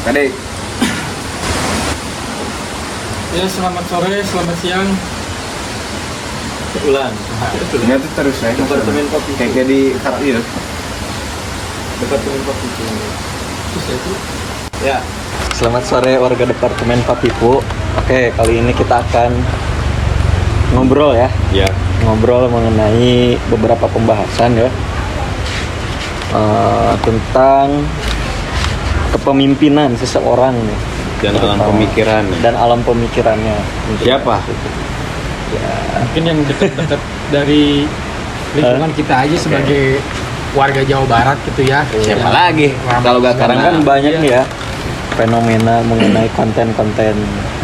Kadek. Ya, selamat sore, selamat siang. Ulang. Enggak tuh terus saya. Departemen kopi. Kayak jadi karakter. Departemen kopi. Terus itu Ya. Selamat sore warga Departemen Papipu. Oke, kali ini kita akan ngobrol ya. Ya. Ngobrol mengenai beberapa pembahasan ya. Tentang kepemimpinan seseorang nih. Dan alam pemikiran. Dan alam pemikirannya. Siapa? Ya. mungkin yang dekat-dekat dari lingkungan kita aja sebagai warga Jawa Barat gitu ya. Siapa Ya, lagi? Kalau gak Sekarang kan banyak nih ya fenomena mengenai konten-konten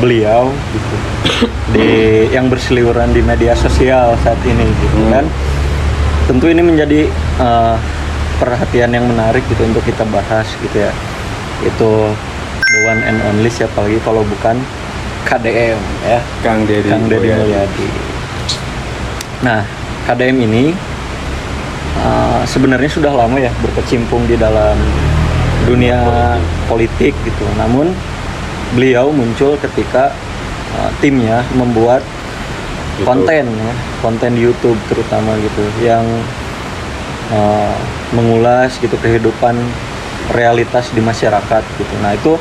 beliau gitu yang berseliweran di media sosial saat ini gitu kan. Tentu ini menjadi perhatian yang menarik gitu untuk kita bahas gitu ya. Itu the one and only, siapa lagi kalau bukan KDM ya, Kang Deddy Mulyadi. Nah, KDM ini sebenarnya sudah lama ya berkecimpung di dalam dunia politik gitu. Namun beliau muncul ketika timnya membuat YouTube. konten YouTube terutama gitu yang mengulas gitu kehidupan realitas di masyarakat gitu. Nah, itu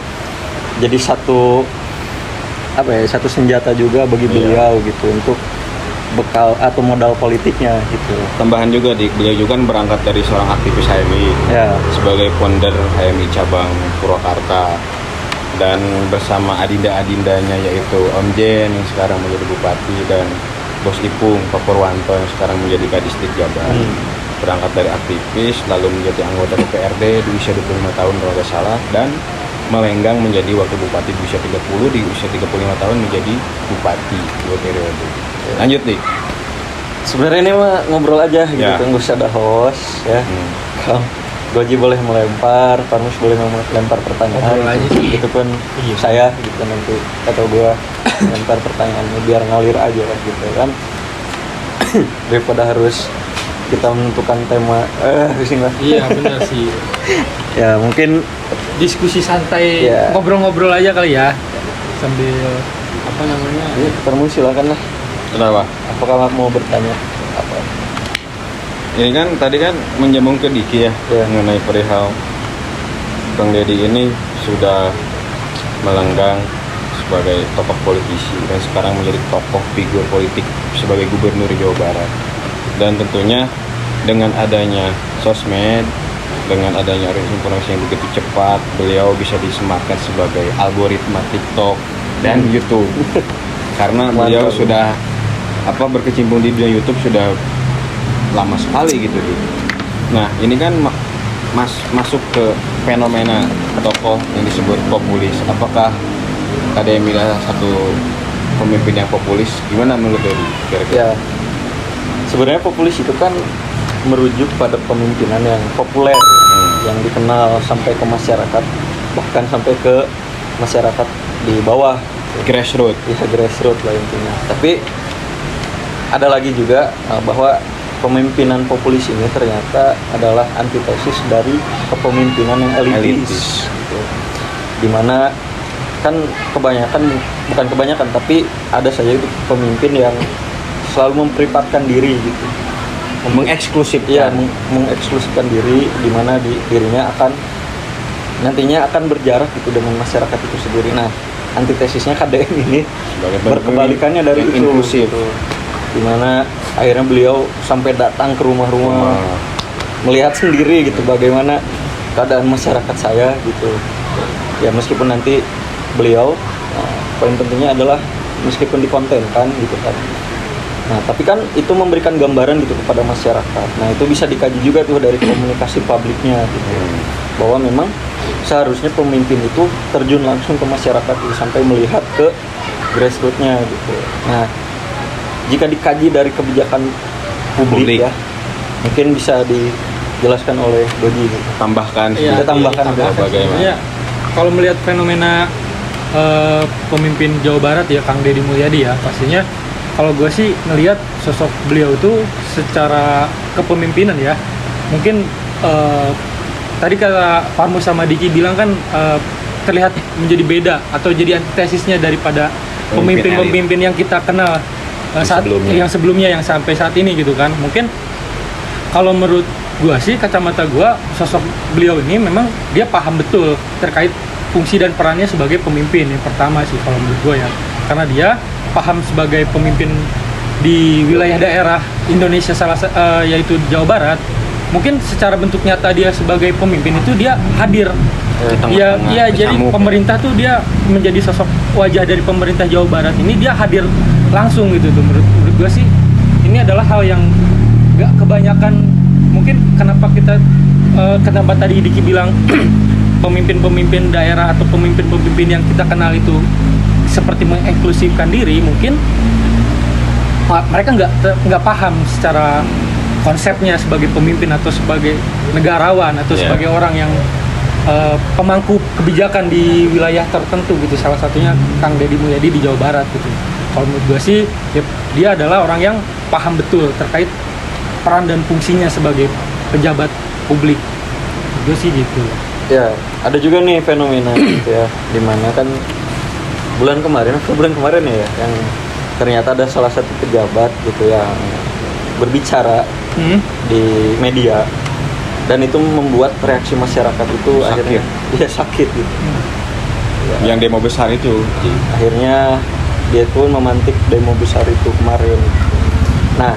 jadi satu senjata juga bagi beliau gitu untuk bekal atau modal politiknya gitu. Tambahan juga beliau juga kan berangkat dari seorang aktivis HMI Ya. sebagai founder HMI cabang Purwakarta, dan bersama adinda-adindanya yaitu Om Jen yang sekarang menjadi bupati dan Bos Ipung Pak Purwanto yang sekarang menjadi Kadisdik Jabar. Berangkat dari aktivis lalu menjadi anggota DPRD di usia 25 tahun kalau nggak salah, dan melenggang menjadi wakil bupati di usia 30, di usia 35 tahun menjadi bupati 2 periode. Lanjut nih. Sebenarnya ini mah ngobrol aja gitu Ya. kan, nggak usah ada host ya. Kalau Goji boleh melempar, Parmus boleh melempar pertanyaan. Ngobrol aja sih. Gitu pun Iya. saya gitu nanti atau gua lempar pertanyaannya biar ngalir aja kan gitu kan. Daripada harus kita menentukan tema pusing lah. Iya, benar sih. Ya mungkin Diskusi santai, Iya. ngobrol-ngobrol aja kali ya. Sambil apa namanya? ini Parmus silakan lah. Kenapa? Apakah mau bertanya apa? Ini kan tadi kan menyambung ke Diki ya, Ya. mengenai perihal Kang Deddy ini sudah melenggang sebagai tokoh politisi dan sekarang menjadi tokoh figur politik sebagai gubernur Jawa Barat. Dan tentunya dengan adanya sosmed, dengan adanya informasi yang begitu cepat, beliau bisa disematkan sebagai algoritma TikTok dan YouTube. Karena beliau Mantap. sudah berkecimpung di dunia YouTube sudah lama sekali gitu. Nah, ini kan masuk ke fenomena tokoh yang disebut populis. Apakah KDM adalah satu pemimpin yang populis? Gimana menurut Deddy? Ya, Kira-kira? sebenarnya populis itu kan merujuk pada pemimpinan yang populer, yang dikenal sampai ke masyarakat, bahkan sampai ke masyarakat di bawah, Grassroots. ya grassroots lah intinya. Tapi ada lagi juga bahwa pemimpinan populis ini ternyata adalah antitesis dari kepemimpinan yang elitis. Gitu. Dimana kan bukan kebanyakan, tapi ada saja itu pemimpin yang selalu memprivatkan diri gitu. Mengeksklusifkan. Iya, mengeksklusifkan diri, di mana dirinya nantinya akan berjarak gitu dengan masyarakat itu sendiri. Nah, antitesisnya KDM ini Sebagai berkebalikannya dari yang itu, inklusif. gitu. Di mana akhirnya beliau sampai datang ke rumah-rumah, melihat sendiri gitu bagaimana keadaan masyarakat saya gitu. Ya meskipun nanti beliau poin pentingnya adalah meskipun dikontenkan gitu kan. Nah, tapi kan itu memberikan gambaran gitu kepada masyarakat. Nah, itu bisa dikaji juga tuh dari komunikasi publiknya gitu. Bahwa memang seharusnya pemimpin itu terjun langsung ke masyarakat gitu, sampai melihat ke grassroots-nya gitu. Nah, jika dikaji dari kebijakan publik ya, mungkin bisa dijelaskan oleh Doji gitu. Tambahkan Iya, sedikit. tambahkan bagaimana? Ya, kalau melihat fenomena pemimpin Jawa Barat ya, Kang Deddy Mulyadi ya, pastinya kalau gue sih ngelihat sosok beliau itu secara kepemimpinan ya, mungkin tadi kata Parmus sama Diki bilang kan terlihat menjadi beda atau jadi antitesisnya daripada pemimpin-pemimpin yang kita kenal saat sebelumnya. yang sebelumnya yang sampai saat ini gitu kan. Mungkin kalau menurut gua sih, kacamata gua, sosok beliau ini memang dia paham betul terkait fungsi dan perannya sebagai pemimpin yang pertama sih kalau menurut gua ya, karena dia paham sebagai pemimpin di wilayah daerah Indonesia yaitu Jawa Barat. Mungkin secara bentuk nyata dia sebagai pemimpin itu dia hadir. Iya, jadi pemerintah tuh dia menjadi sosok wajah dari pemerintah Jawa Barat ini, dia hadir langsung gitu tuh. Menurut gue sih ini adalah hal yang gak kebanyakan. Mungkin kenapa tadi Diki bilang pemimpin-pemimpin daerah atau pemimpin-pemimpin yang kita kenal itu seperti menginklusifkan diri, mungkin mereka nggak paham secara konsepnya sebagai pemimpin atau sebagai negarawan atau sebagai orang yang pemangku kebijakan di wilayah tertentu gitu. Salah satunya Kang Deddy Mulyadi di Jawa Barat gitu. Kalau menurut gue sih ya, dia adalah orang yang paham betul terkait peran dan fungsinya sebagai pejabat publik. Gue sih gitu. Ya, ada juga nih fenomena gitu ya, dimana kan bulan kemarin ya, yang ternyata ada salah satu pejabat gitu yang berbicara di media, dan itu membuat reaksi masyarakat itu sakit. Akhirnya ya sakit gitu. Yang demo besar itu. Akhirnya dia pun memantik demo besar itu kemarin. Nah,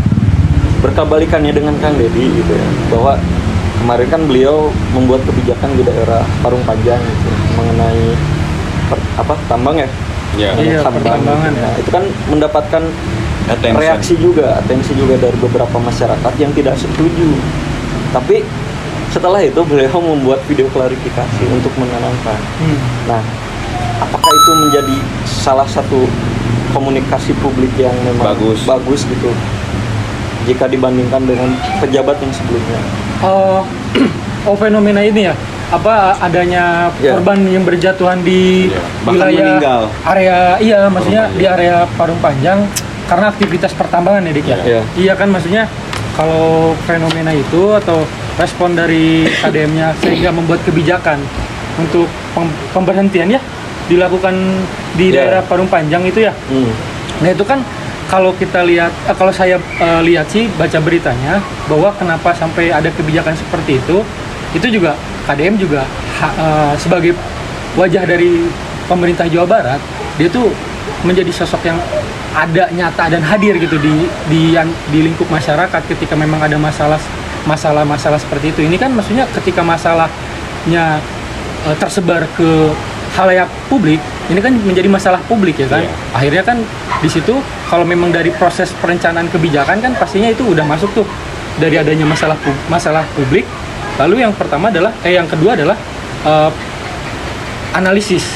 berkebalikannya dengan Kang Deddy gitu ya, bahwa kemarin kan beliau membuat kebijakan di daerah Parung Panjang gitu, mengenai tambang ya. Iya, pertambangan gitu. ya. Nah, itu kan mendapatkan atensi juga dari beberapa masyarakat yang tidak setuju. Tapi setelah itu beliau membuat video klarifikasi untuk menenangkan. Nah, apakah itu menjadi salah satu komunikasi publik yang memang bagus gitu jika dibandingkan dengan pejabat yang sebelumnya? Fenomena ini ya, adanya korban yang berjatuhan di wilayah meninggal. Area maksudnya di area Parung Panjang karena aktivitas pertambangan ya Dik ya. Iya kan, maksudnya kalau fenomena itu atau respon dari KDM-nya sehingga membuat kebijakan untuk pemberhentian ya dilakukan di daerah Parung Panjang itu ya. Nah itu kan kalau kita lihat, kalau saya lihat sih baca beritanya bahwa kenapa sampai ada kebijakan seperti itu juga KDM juga sebagai wajah dari pemerintah Jawa Barat, dia tuh menjadi sosok yang ada, nyata dan hadir gitu di lingkup masyarakat ketika memang ada masalah seperti itu. Ini kan maksudnya ketika masalahnya tersebar ke halayak publik, ini kan menjadi masalah publik ya kan. Akhirnya kan di situ kalau memang dari proses perencanaan kebijakan kan pastinya itu udah masuk tuh dari adanya masalah publik. Lalu yang kedua adalah analisis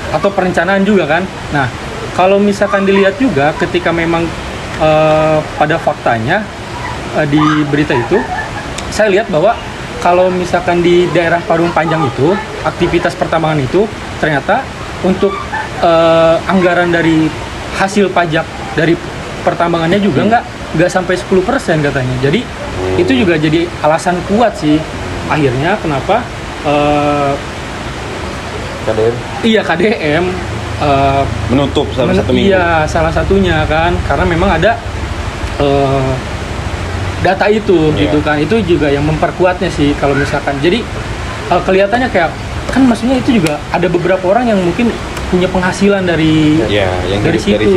atau perencanaan juga kan. Nah, kalau misalkan dilihat juga ketika memang pada faktanya di berita itu saya lihat bahwa kalau misalkan di daerah Parung Panjang itu aktivitas pertambangan itu ternyata untuk anggaran dari hasil pajak dari pertambangannya juga nggak sampai 10% katanya. Jadi itu juga jadi alasan kuat sih akhirnya kenapa KDM menutup salah satu minggu. Iya, salah satunya kan karena memang ada data itu gitu kan. Itu juga yang memperkuatnya sih kalau misalkan. Jadi kelihatannya kayak kan maksudnya itu juga ada beberapa orang yang mungkin punya penghasilan dari situ.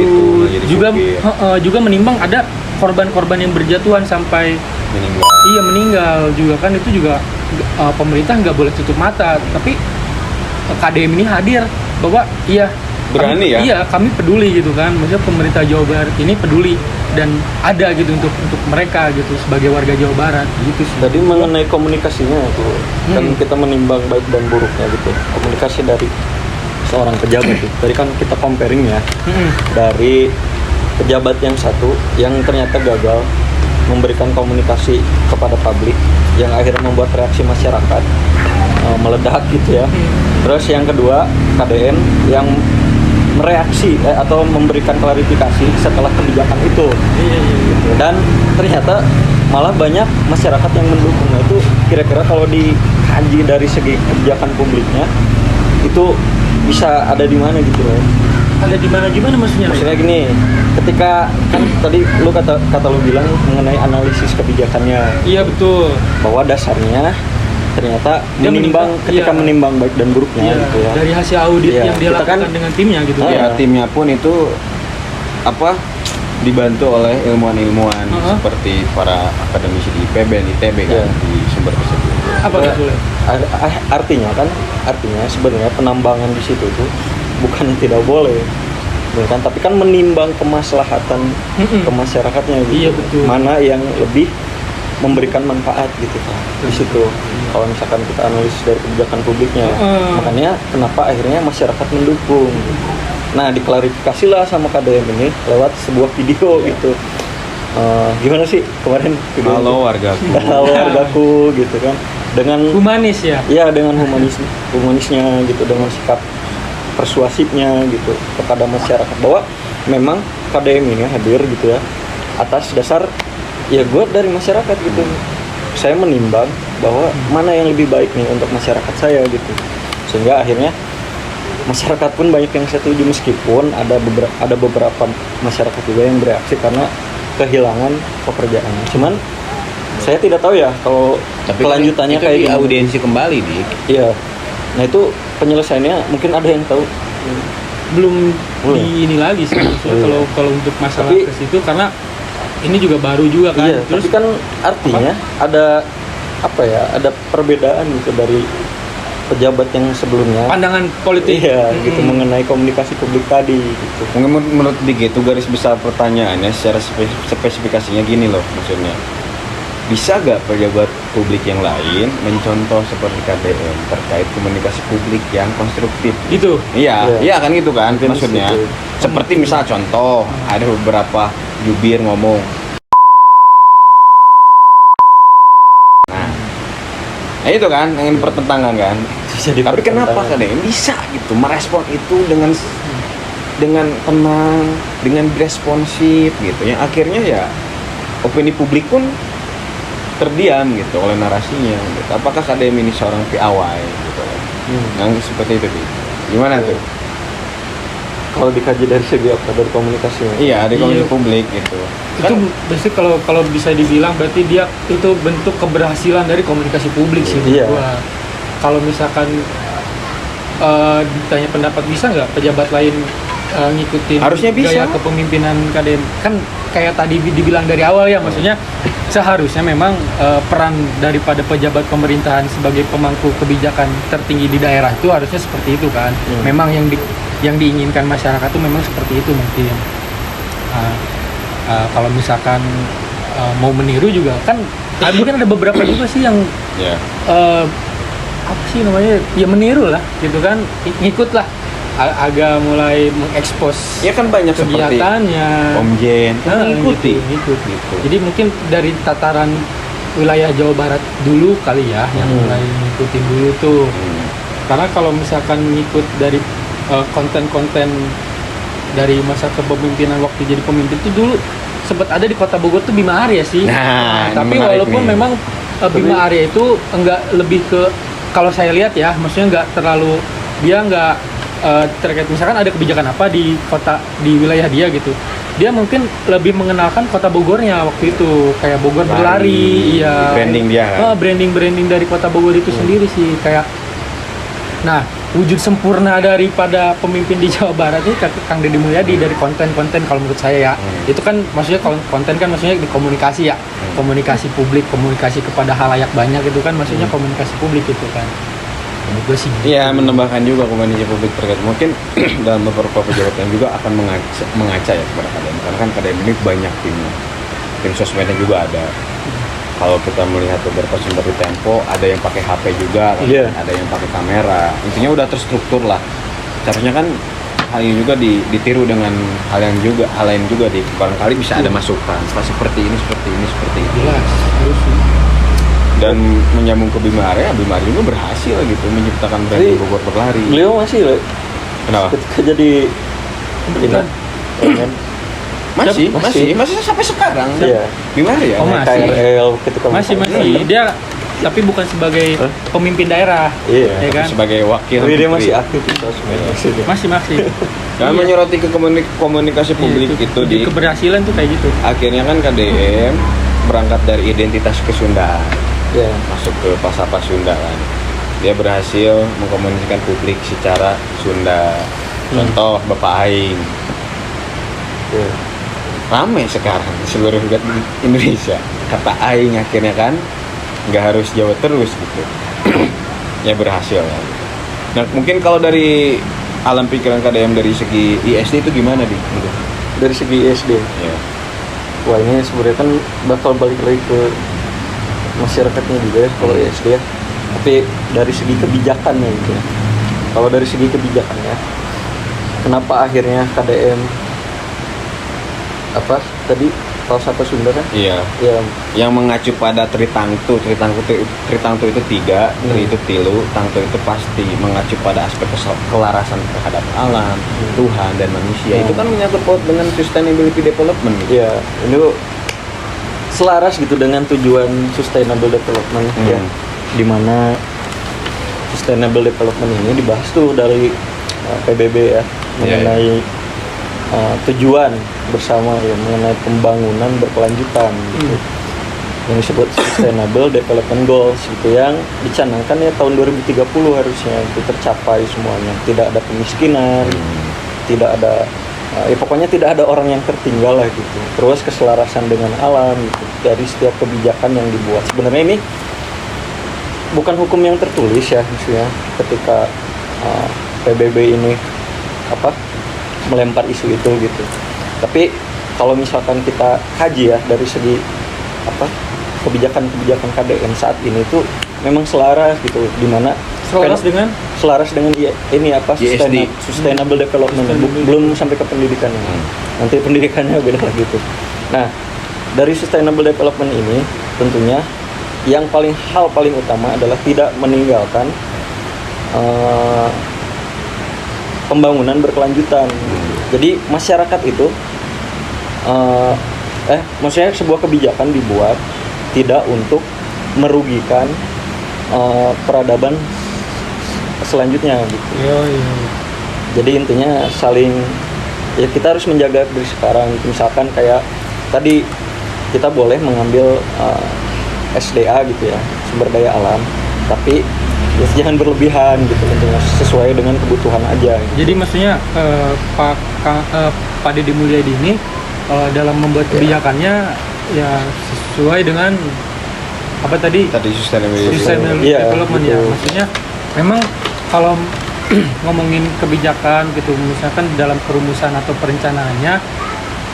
Juga menimbang ada korban-korban yang berjatuhan sampai meninggal juga kan. Itu juga pemerintah nggak boleh tutup mata, tapi KDM ini hadir bahwa berani kami peduli gitu kan. Maksudnya pemerintah Jawa Barat ini peduli dan ada gitu untuk mereka gitu sebagai warga Jawa Barat gitu sih. Tadi mengenai komunikasinya itu kan kita menimbang baik dan buruknya gitu. Komunikasi dari seorang pejabat itu. Tadi kan kita comparing ya. Dari pejabat yang satu yang ternyata gagal memberikan komunikasi kepada publik yang akhirnya membuat reaksi masyarakat meledak gitu ya. Terus yang kedua KDM yang mereaksi atau memberikan klarifikasi setelah kebijakan itu. Dan ternyata malah banyak masyarakat yang mendukung. Nah, itu kira-kira kalau dikaji dari segi kebijakan publiknya itu itu bisa ada di mana gitu loh. Ada di mana gimana maksudnya? Maksudnya gini, ketika kan tadi lu kata lu bilang mengenai analisis kebijakannya, Iya betul. bahwa dasarnya ternyata Dia menimbang ketika iya. menimbang baik dan buruknya Iya, gitu ya. dari hasil audit Iya, yang dia kita lakukan kan- dengan timnya gitu. Ah, Ya, timnya pun itu apa dibantu oleh ilmuwan-ilmuwan seperti para akademisi di IPB dan ITB kan Iya. di sumber tersebut. Apa Ya, maksudnya? artinya sebenarnya penambangan di situ tuh bukan tidak boleh, bener kan? Tapi kan menimbang kemaslahatan ke masyarakatnya gitu. Iya, betul. Mana yang lebih memberikan manfaat gitu kan di situ. Kalau misalkan kita analisis dari kebijakan publiknya, makanya kenapa akhirnya masyarakat mendukung. Nah, diklarifikasilah sama KDM ini lewat sebuah video gitu. Gimana sih kemarin video itu? Halo wargaku. Halo wargaku gitu kan, dengan Humanis ya. ya dengan humanisnya gitu, dengan sikap persuasifnya gitu kepada masyarakat bahwa memang KDM ini hadir gitu ya atas dasar ya gue dari masyarakat gitu. Saya menimbang bahwa mana yang lebih baik nih untuk masyarakat saya gitu, sehingga akhirnya masyarakat pun banyak yang setuju, meskipun ada beberapa masyarakat juga yang bereaksi karena kehilangan pekerjaan. Cuman saya tidak tahu ya kalau kelanjutannya itu kayak di gimana. audiensi kembali di. Iya. Nah itu penyelesaiannya mungkin ada yang tahu. Belum Belum. di ini lagi sih maksudnya Iya. kalau untuk masalah Tapi- ke situ karena ini juga baru juga kan. Iya. Tapi kan artinya ada apa ya? Ada perbedaan gitu dari pejabat yang sebelumnya. pandangan politik. Iya, gitu Mm-mm. mengenai komunikasi publik tadi gitu. Mungkin menurut Dik itu garis besar pertanyaannya secara spesifikasinya gini loh maksudnya. Bisa gak pejabat publik yang lain mencontoh seperti KDM terkait komunikasi publik yang konstruktif? Gitu. Iya, Iya. iya kan gitu kan Mungkin maksudnya. situ. Seperti misal contoh, ada beberapa jubir ngomong. Nah itu kan yang pertentangan kan. Jadi Tapi kenapa pertentangan. KDM bisa gitu merespon itu dengan tenang, dengan responsif gitu. Yang akhirnya ya opini publik pun terdiam gitu oleh narasinya gitu. Apakah KDM ini seorang piawai gitu. Yang seperti itu Dik. Gimana tuh? Kalau dikaji dari segi apa? Dari komunikasinya. Iya, di komunikasi Iya. publik gitu. Itu berarti kalau bisa dibilang berarti dia itu bentuk keberhasilan dari komunikasi publik sih menurut Iya. gua. Kalau misalkan ditanya pendapat, bisa nggak pejabat lain ngikutin Harusnya bisa. gaya kepemimpinan KDM? Kan kayak tadi dibilang dari awal ya, maksudnya seharusnya memang peran daripada pejabat pemerintahan sebagai pemangku kebijakan tertinggi di daerah itu harusnya seperti itu kan. Memang yang diinginkan masyarakat itu memang seperti itu mungkin. Kalau misalkan mau meniru juga kan mungkin ada beberapa juga sih yang Ya. apa sih namanya ya meniru lah gitu kan, ngikut lah agak mulai mengekspos Ya kan banyak seperti kegiatannya. Om Jen kan mengikuti ngikut. gitu. Jadi mungkin dari tataran wilayah Jawa Barat dulu kali ya yang mulai ngikutin dulu tuh. Karena kalau misalkan ngikut dari konten-konten dari masa kepemimpinan waktu jadi pemimpin itu dulu sempat ada di Kota Bogor tuh Bima Arya sih. Nah, ini tapi menarik walaupun nih. memang Bima Arya itu enggak lebih ke, kalau saya lihat ya, maksudnya enggak terlalu, dia enggak terkait misalkan ada kebijakan apa di kota, di wilayah dia gitu, dia mungkin lebih mengenalkan Kota Bogornya waktu itu, kayak Bogor berlari, iya, Branding dia kan. branding dari Kota Bogor itu sendiri sih kayak. Nah, wujud sempurna daripada pemimpin di Jawa Barat ini Kang Deddy Mulyadi dari konten-konten kalau menurut saya ya. Itu kan maksudnya konten kan maksudnya di komunikasi ya. Komunikasi publik, komunikasi kepada halayak banyak itu kan maksudnya komunikasi publik itu kan. Menurut gue sih. Iya, menambahkan juga komunikasi publik terkait mungkin dalam beberapa pejabat yang juga akan mengaca ya kepada KDM. Karena kan KDM ini banyak tim sosmednya juga ada. Kalau kita melihat beberapa sumber di Tempo, ada yang pakai HP juga, Iya. ada yang pakai kamera. Intinya udah terstruktur lah. Seharusnya kan hal ini juga ditiru dengan hal lain juga di barangkali bisa ada masukan. Seperti ini. Jelas, harus sih. Dan menyambung ke Bima Arya juga berhasil gitu menciptakan branding Jadi, Bogor berlari. Beliau masih loh Kenapa? ketika jadi Bukan. ini Masih sampai sekarang. Iya. Bima Arya. Oh, masih. KRL ketika Masih misalnya- dia tapi bukan sebagai pemimpin daerah. Iya. Ya kan? sebagai wakil Tapi dia menteri. masih aktif di sosmed. Masih. Dan Iya. menyoroti ke komunikasi publik Iya, itu di keberhasilan tuh kayak gitu. akhirnya kan KDM berangkat dari identitas kesundaan Ya. masuk ke Pasapa Sunda kan. Dia berhasil mengkomunikasikan publik secara Sunda. Contoh Bapak Aing. Ya. Ramai sekarang di seluruh Indonesia. Kata Aing akhirnya kan nggak harus Jawa terus gitu. Ya berhasil kan. Nah mungkin kalau dari alam pikiran KDM dari segi ISD itu gimana di? Dari segi ISD, Ya. wah ini sebenarnya kan bakal balik lagi ke masyarakatnya juga ya kalau ISD ya. Tapi dari segi kebijakannya gitu ya. Kalau dari segi kebijakannya, kenapa akhirnya KDM apa tadi Pasapa Sunda kan? Iya. Ya, Yang mengacu pada Tritangtu itu 3, Tri itu tilu, Tangtu itu pasti mengacu pada aspek kelarasan terhadap alam, Tuhan dan manusia. Itu kan menyangkut paut dengan sustainability development gitu. ya itu selaras gitu dengan tujuan sustainable development ya. Dimana sustainable development ini dibahas tuh dari PBB ya mengenai tujuan bersama ya mengenai pembangunan berkelanjutan gitu. Yang disebut Sustainable Development Goals gitu yang dicanangkan ya tahun 2030 harusnya itu tercapai semuanya. Tidak ada kemiskinan, tidak ada ya pokoknya tidak ada orang yang tertinggal lah gitu. Terus keselarasan dengan alam gitu dari setiap kebijakan yang dibuat. Sebenarnya ini bukan hukum yang tertulis ya maksudnya ketika PBB ini melempar isu itu gitu. Tapi kalau misalkan kita kaji ya dari segi kebijakan-kebijakan KDM saat ini tuh memang selaras gitu, dimana selaras dengan ini sustainable development. Belum sampai ke pendidikan. Nanti pendidikannya beda lagi gitu. Nah, dari sustainable development ini tentunya yang hal paling utama adalah tidak meninggalkan pembangunan berkelanjutan. Jadi masyarakat itu maksudnya sebuah kebijakan dibuat tidak untuk merugikan peradaban selanjutnya gitu. Jadi intinya saling ya kita harus menjaga dari sekarang gitu. Misalkan kayak tadi kita boleh mengambil SDA gitu ya, sumber daya alam, tapi ya jangan berlebihan gitu, intinya sesuai dengan kebutuhan aja gitu. Jadi maksudnya Pak Deddy Mulyadi ini dalam membuat kebijakannya ya sesuai dengan apa tadi sustainability development ya. Gitu. Maksudnya memang kalau ngomongin kebijakan gitu, misalkan dalam perumusan atau perencanaannya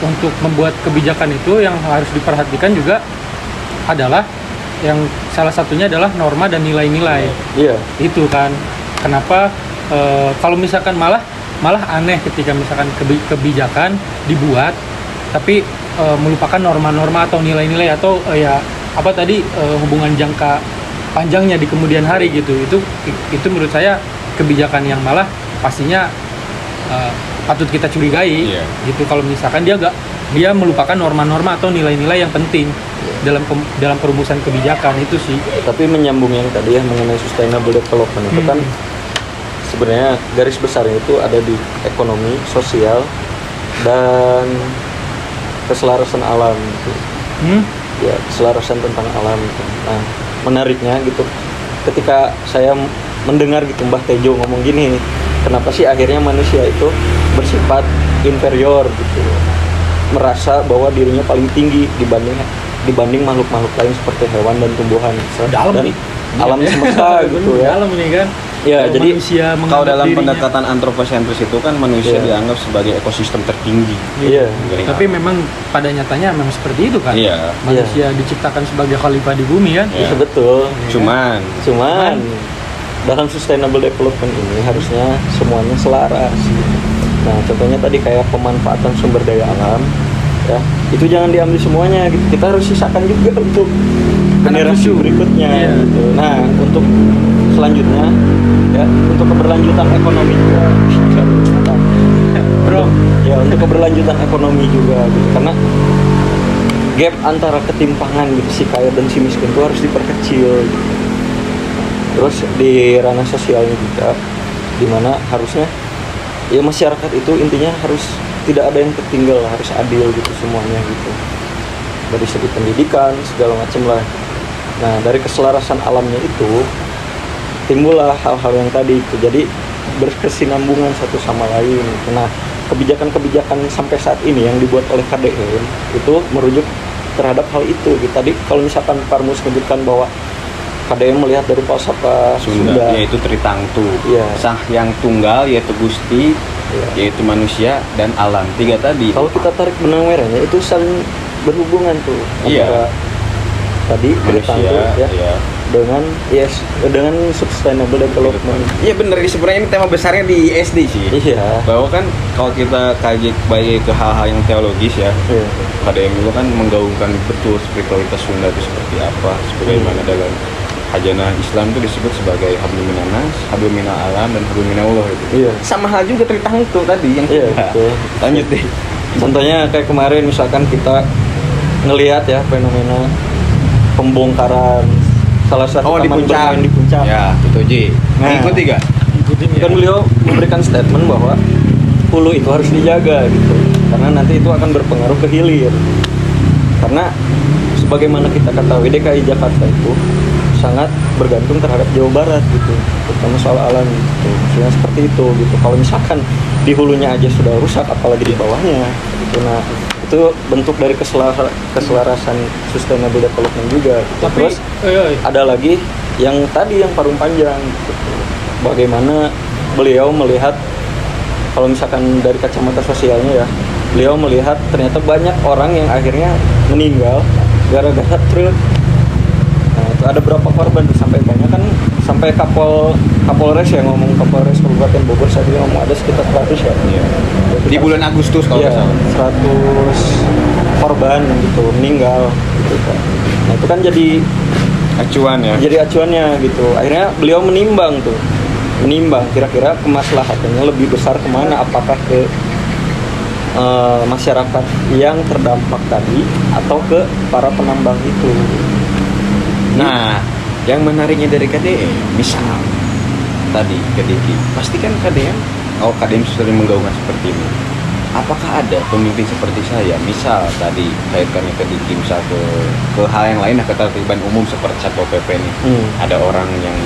untuk membuat kebijakan itu yang harus diperhatikan juga adalah yang salah satunya adalah norma dan nilai-nilai. Iya. Itu kan kenapa kalau misalkan malah aneh ketika misalkan kebijakan dibuat tapi melupakan norma-norma atau nilai-nilai atau hubungan jangka panjangnya di kemudian hari gitu. Itu menurut saya kebijakan yang malah pastinya patut kita curigai. Gitu kalau misalkan dia melupakan norma-norma atau nilai-nilai yang penting dalam perumusan kebijakan itu sih. Tapi menyambung yang tadi ya mengenai sustainable development itu kan sebenarnya garis besarnya itu ada di ekonomi, sosial, dan keselarasan alam gitu. Ya, keselarasan tentang alam gitu. Nah, menariknya gitu ketika saya mendengar gitu Mbah Tejo ngomong gini, kenapa sih akhirnya manusia itu bersifat inferior gitu, merasa bahwa dirinya paling tinggi dibanding makhluk-makhluk lain seperti hewan dan tumbuhan dalam dan nih alam semesta gitu ya. Dalam ini kan. Ya, Kalau jadi manusia Kalau menganggap dalam dirinya- pendekatan antroposentris itu kan manusia Iya. dianggap sebagai ekosistem tertinggi. Iya. Dari Tapi alam. memang pada nyatanya memang seperti itu kan. Iya. Manusia diciptakan sebagai khalifah di bumi kan. Iya. Itu betul. Cuman Cuman dalam sustainable development ini harusnya semuanya selaras. Nah, contohnya tadi kayak pemanfaatan sumber daya alam, ya itu jangan diambil semuanya. Gitu. Kita harus sisakan juga untuk generasi cucu. berikutnya. Iya. Gitu. Nah, untuk selanjutnya, ya untuk keberlanjutan ekonomi juga. Bro, Ya untuk keberlanjutan ekonomi juga. Gitu. Karena gap antara ketimpangan gitu si kaya dan si miskin itu harus diperkecil. Gitu. Terus di ranah sosialnya juga, dimana harusnya ya masyarakat itu intinya harus tidak ada yang tertinggal, harus adil gitu semuanya gitu, dari segi pendidikan segala macam lah. Nah dari keselarasan alamnya itu timbullah hal-hal yang tadi itu, jadi berkesinambungan satu sama lain. Nah kebijakan-kebijakan sampai saat ini yang dibuat oleh KDM itu merujuk terhadap hal itu gitu. Tadi kalau misalkan Parmus menyebutkan bahwa KDM melihat dari falsafah Sunda, yaitu Tritangtu, Iya. Sang yang tunggal yaitu Gusti, Iya. yaitu manusia dan alam. Tiga tadi. Kalau kita tarik benang merahnya itu saling berhubungan tuh Iya. antara tadi Tritangtu manusia, ya ya. dengan sustainable development. Iya bener, sebenarnya ini tema besarnya di SD sih. Iya. Bahwa kan kalau kita kaji baik ke hal-hal yang teologis ya, Iya. KDM juga kan menggaungkan betul spiritualitas Sunda itu seperti apa, sebagaimana dalam Hajana Islam itu disebut sebagai hablum minanas, hablum minal alam, dan hablum minallah itu. Iya. Sama hal juga Tritangtu tadi yang Iya, tiga. betul. Lanjut deh. Contohnya kayak kemarin misalkan kita ngelihat ya fenomena pembongkaran salah satu di taman puncak. bermain di puncak. Ya, itu Ji. Nah. Ikuti gak? Ikutin ya. Kan beliau memberikan statement bahwa hulu itu harus dijaga gitu, karena nanti itu akan berpengaruh ke hilir. Karena sebagaimana kita ketahui DKI Jakarta itu sangat bergantung terhadap Jawa Barat gitu, terutama soal alam gitu. Maksudnya seperti itu gitu. Kalau misalkan di hulunya aja sudah rusak, apalagi di bawahnya gitu. Nah itu bentuk dari keselarasan sustainable development juga gitu. Tapi Terus ada lagi yang tadi yang parung panjang gitu. Bagaimana beliau melihat, kalau misalkan dari kacamata sosialnya ya, beliau melihat ternyata banyak orang yang akhirnya meninggal gara-gara truk. Nah itu ada berapa korban tuh, sampai banyak kan, sampai Kapolres ya ngomong, Kapolres Kabupaten Bogor saat ini ngomong ada sekitar 100 ya. Iya. Di bulan Agustus kalau nggak Iya, salah. 100 korban gitu meninggal gitu kan. Nah itu kan jadi Acuan ya. acuannya gitu. Akhirnya beliau menimbang kira-kira kemaslahatannya lebih besar kemana, apakah ke masyarakat yang terdampak tadi atau ke para penambang itu. Nah, yang menariknya dari KDM, misal tadi ke Diki, pasti kan KDM sering menggaungkan seperti ini. Apakah ada pemimpin seperti saya, misal tadi kaitkannya ke Diki, misal ke hal yang lain, ketertiban umum seperti Satpol PP nih, ada orang yang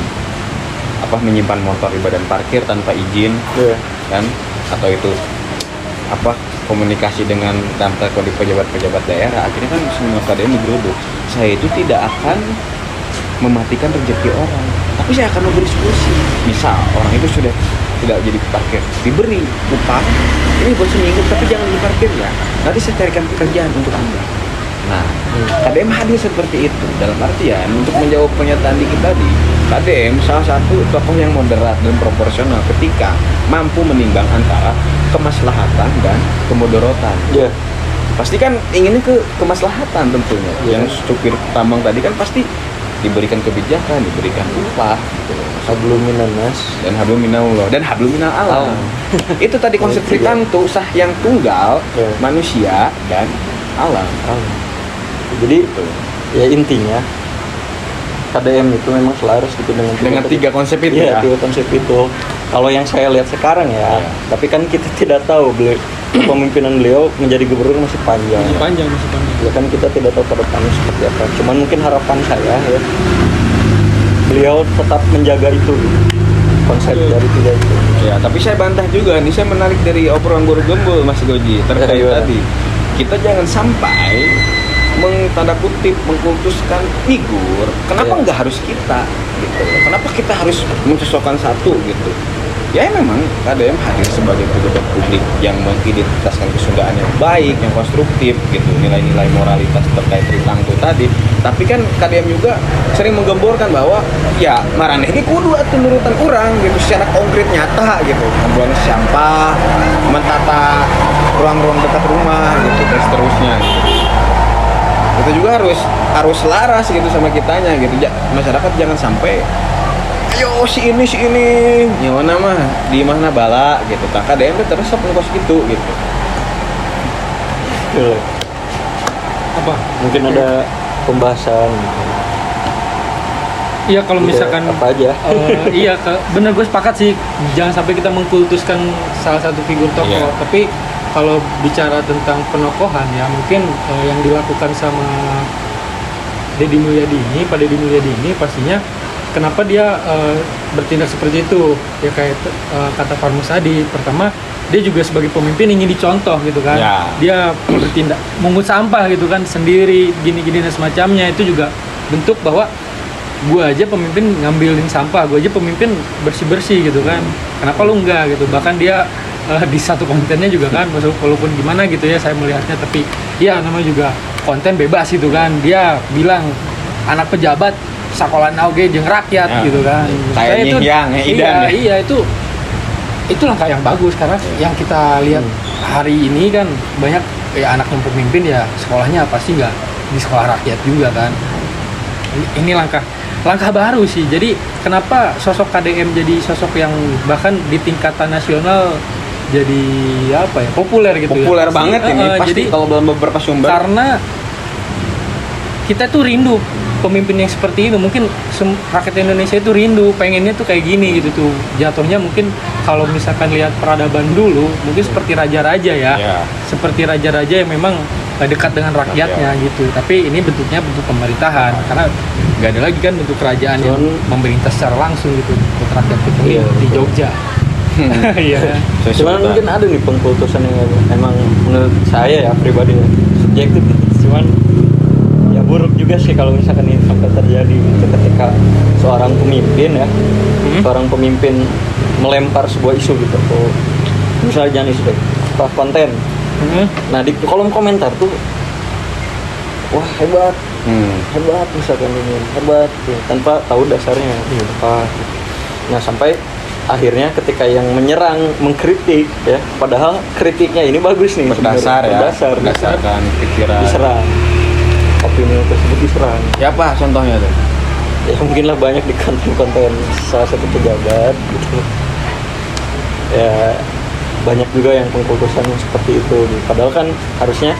menyimpan motor di badan parkir tanpa izin, Iya. kan, atau itu komunikasi dengan tanpa di pejabat-pejabat daerah, akhirnya kan semua KDM digeruduk. Saya itu tidak akan mematikan rezeki orang, tapi saya akan memberi solusi. Misal orang itu sudah tidak jadi parkir, diberi upah ini buat seminggu, tapi jangan diparkir ya, nanti saya carikan pekerjaan untuk Anda. Nah, KDM hadir seperti itu, dalam artian untuk menjawab pernyataan Diki tadi, KDM salah satu tokoh yang moderat dan proporsional ketika mampu menimbang antara kemaslahatan dan kemudorotan. Iya. Pasti kan inginnya ke kemaslahatan tentunya. Iya. Yang supir tambang tadi kan pasti diberikan kebijakan, diberikan upah gitu. Hablum minanas Dan hablum minallah dan hablum minal alam. Itu tadi konsep Itu ya. Tritangtu, sah yang tunggal, Iya. manusia dan alam. Jadi ya intinya KDM itu memang selaras gitu Dengan tiga konsep itu Iya, ya. tiga konsep itu. Kalau yang saya lihat sekarang ya, Iya. tapi kan kita tidak tahu kepemimpinan beliau menjadi gubernur masih panjang. Masih panjang. Ya kan kita tidak tahu ke depannya seperti apa. Cuman mungkin harapan saya ya, beliau tetap menjaga itu konsep dari tiga itu. Ya, tapi saya bantah juga nih, saya menarik dari obrolan Guru Gembul Mas Goji terkait Iya. tadi. Kita jangan sampai tanda kutip mengkultuskan figur. Kenapa Iya. nggak harus kita gitu? Kenapa kita harus mencocokkan satu gitu? Ya memang KDM hadir sebagai pejabat publik yang mengidentitaskan kesundaan yang baik, yang konstruktif gitu, nilai-nilai moralitas terkait Tritangtu tadi. Tapi kan KDM juga sering menggemborkan bahwa ya maraneh ge kudu atuh nurutan urang gitu secara konkret nyata gitu. Membuang sampah, mentata ruang-ruang dekat rumah gitu dan seterusnya gitu. Itu juga harus laras gitu sama kitanya gitu. Masyarakat jangan sampai ayo si ini nyawana mah di mana bala gitu. KDM tuh terus ngkos gitu. Betul. Apa? Mungkin ada pembahasan gitu. Iya kalau misalkan apa aja. iya bener, gue sepakat sih, jangan sampai kita mengkultuskan salah satu figur tokoh. Iya. Tapi kalau bicara tentang penokohan ya mungkin yang dilakukan sama Deddy Mulyadi ini, Pak Deddy Mulyadi ini pastinya kenapa dia bertindak seperti itu ya, kayak kata Farmus tadi, pertama dia juga sebagai pemimpin ingin dicontoh gitu kan. Ya. Dia bertindak mungut sampah gitu kan sendiri, gini-gini dan semacamnya, itu juga bentuk bahwa gue aja pemimpin ngambilin sampah, gue aja pemimpin bersih-bersih gitu kan, kenapa lu enggak gitu. Bahkan dia di satu kontennya juga kan, walaupun gimana gitu ya saya melihatnya, tapi ya namanya juga konten bebas gitu kan, dia bilang anak pejabat sekolah nauge jeung rakyat Ya. gitu kan. Kayak Saya Nyihyang, Idan ya. iya itu langkah yang bagus, karena yang kita lihat hari ini kan banyak anak yang pemimpin ya sekolahnya pasti nggak di sekolah rakyat juga kan. Ini langkah baru sih. Jadi kenapa sosok KDM jadi sosok yang bahkan di tingkatan nasional jadi apa ya, populer gitu ya. Populer banget ini pasti jadi kalau dalam beberapa sumber. karena kita tuh rindu pemimpin yang seperti itu. Mungkin rakyat Indonesia itu rindu, pengennya tuh kayak gini gitu tuh. Jatuhnya mungkin kalau misalkan lihat peradaban dulu, mungkin seperti raja-raja ya. Ya. Seperti raja-raja yang memang dekat dengan rakyatnya gitu. Tapi ini bentuknya bentuk pemerintahan, karena nggak ada lagi kan bentuk kerajaan yang memerintah secara langsung gitu buat rakyat gitu. Iya, Di betul. Jogja. Iya. Cuman mungkin ada nih pengkultusan yang emang menurut saya ya pribadi ya subjektif gitu. Cuman ya buruk juga sih kalau misalkan ini sampai terjadi gitu, ketika seorang pemimpin ya, seorang pemimpin melempar sebuah isu gitu, atau misalnya jangan isu deh, apa konten. Nah di kolom komentar tuh, wah hebat, hebat misalkan ini hebat, ya, tanpa tahu dasarnya apa. Nah sampai akhirnya ketika yang menyerang mengkritik ya, padahal kritiknya ini bagus nih, Berdasar ya, berdasar berdasarkan pikiran. diserang, opini tersebut diserang. Ya apa contohnya tuh? Ya mungkin lah banyak di konten-konten salah satu pejabat gitu ya, banyak juga yang pengkultusan yang seperti itu. Padahal kan harusnya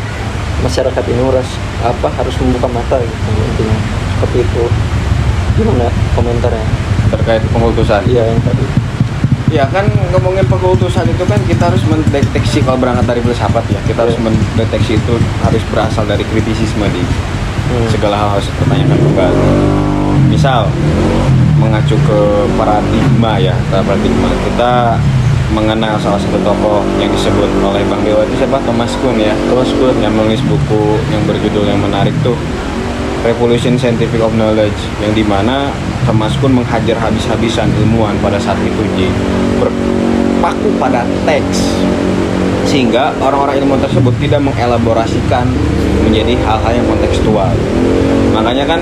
masyarakat ini harus membuka mata gitu intinya, seperti itu. Gimana komentarnya? Terkait pengkultusan. Iya yang tadi. Ya kan ngomongin pengkultusan itu kan kita harus mendeteksi, kalau berangkat dari filsafat ya, kita harus mendeteksi itu harus berasal dari kritisisme di segala hal harus dipertanyakan kembali. Misal mengacu ke paradigma ya, paradigma kita mengenal salah satu tokoh yang disebut oleh Bang Dewa itu siapa? Thomas Kuhn ya. Thomas Kuhn yang menulis buku yang berjudul yang menarik tuh Revolution Scientific of Knowledge, yang dimana Thomas Kuhn menghajar habis-habisan ilmuwan pada saat itu berpaku pada teks, sehingga orang-orang ilmuwan tersebut tidak mengelaborasikan menjadi hal-hal yang kontekstual. Makanya kan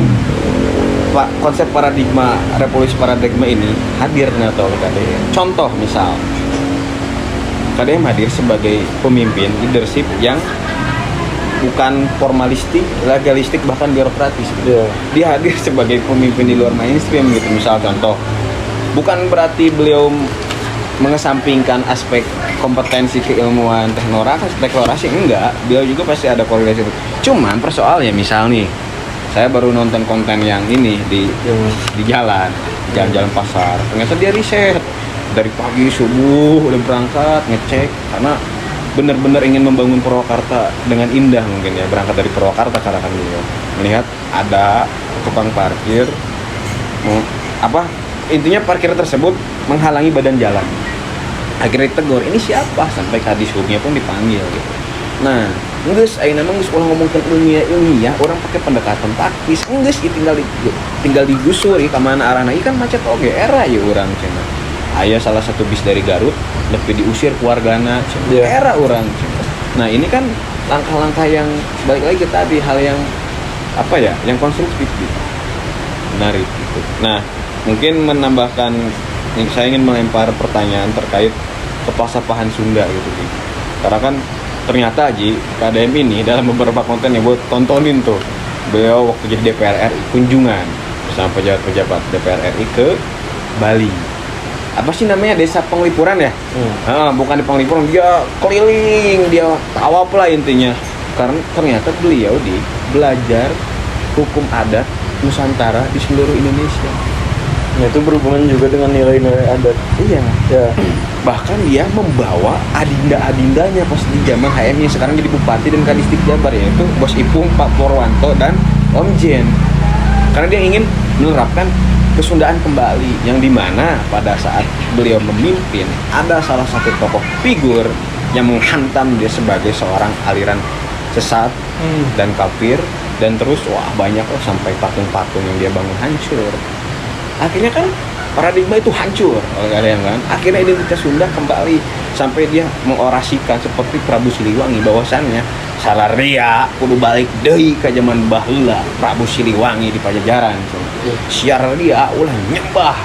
konsep paradigma, revolusi paradigma ini hadir ternyata oleh KDM. Contoh misal KDM hadir sebagai pemimpin leadership yang bukan formalistik, legalistik, bahkan birokratis gitu. Yeah. Dia hadir sebagai pemimpin di luar mainstream gitu. Misal contoh, bukan berarti beliau mengesampingkan aspek kompetensi keilmuan teknologi, enggak. Beliau juga pasti ada korelasi. Cuman persoalannya misal nih, saya baru nonton konten yang ini di jalan pasar. Ternyata dia riset dari pagi subuh udah berangkat ngecek karena benar-benar ingin membangun Purwakarta dengan indah mungkin ya. Berangkat dari Purwakarta karena kan beliau melihat ada tukang parkir intinya parkir tersebut menghalangi badan jalan. Akhirnya ditegur, ini siapa? Sampai kadis hubnya pun dipanggil gitu. Nah, geus ayeuna mah geus ulah ngomongkeun ilmiah, orang pakai pendekatan taktis. Geus tinggal digusur ka mana arahna. Ieu kan macet oge era ya urang cenah. Aya salah satu bis dari Garut lebih diusir keluargana cenah. Era urang cenah. Nah, ini kan langkah-langkah yang balik lagi ke tadi, hal yang apa ya? Yang konstruktif gitu. Menarik gitu. Nah, mungkin menambahkan, saya ingin melempar pertanyaan terkait kepalsafaan Sunda gitu. Karena kan ternyata Ji, KDM ini dalam beberapa konten yang buat tontonin tuh, beliau waktu jadi DPR RI kunjungan bersama pejabat-pejabat DPR RI ke Bali. Apa sih namanya, desa Penglipuran ya? Bukan di Penglipuran, dia keliling, dia tawaf lah intinya. Karena ternyata beliau belajar hukum adat Nusantara di seluruh Indonesia. Ya, itu berhubungan juga dengan nilai-nilai adat. Iya. Ya. Bahkan dia membawa adinda-adindanya pas di zaman HM-nya sekarang jadi bupati dan kadistik Jabar, yaitu Bos Ipung, Pak Purwanto, dan Om Jen. Karena dia ingin menerapkan kesundaan kembali, yang dimana pada saat beliau memimpin ada salah satu tokoh figur yang menghantam dia sebagai seorang aliran sesat dan kafir, dan terus banyak sampai patung-patung yang dia bangun hancur. Akhirnya kan paradigma itu hancur oleh kalian kan. Akhirnya identitas Sunda kembali sampai dia mengorasikan seperti Prabu Siliwangi bahwasannya salaria kudu balik deui ka zaman baheula Prabu Siliwangi di Pajajaran. Siar dia ulah nyembah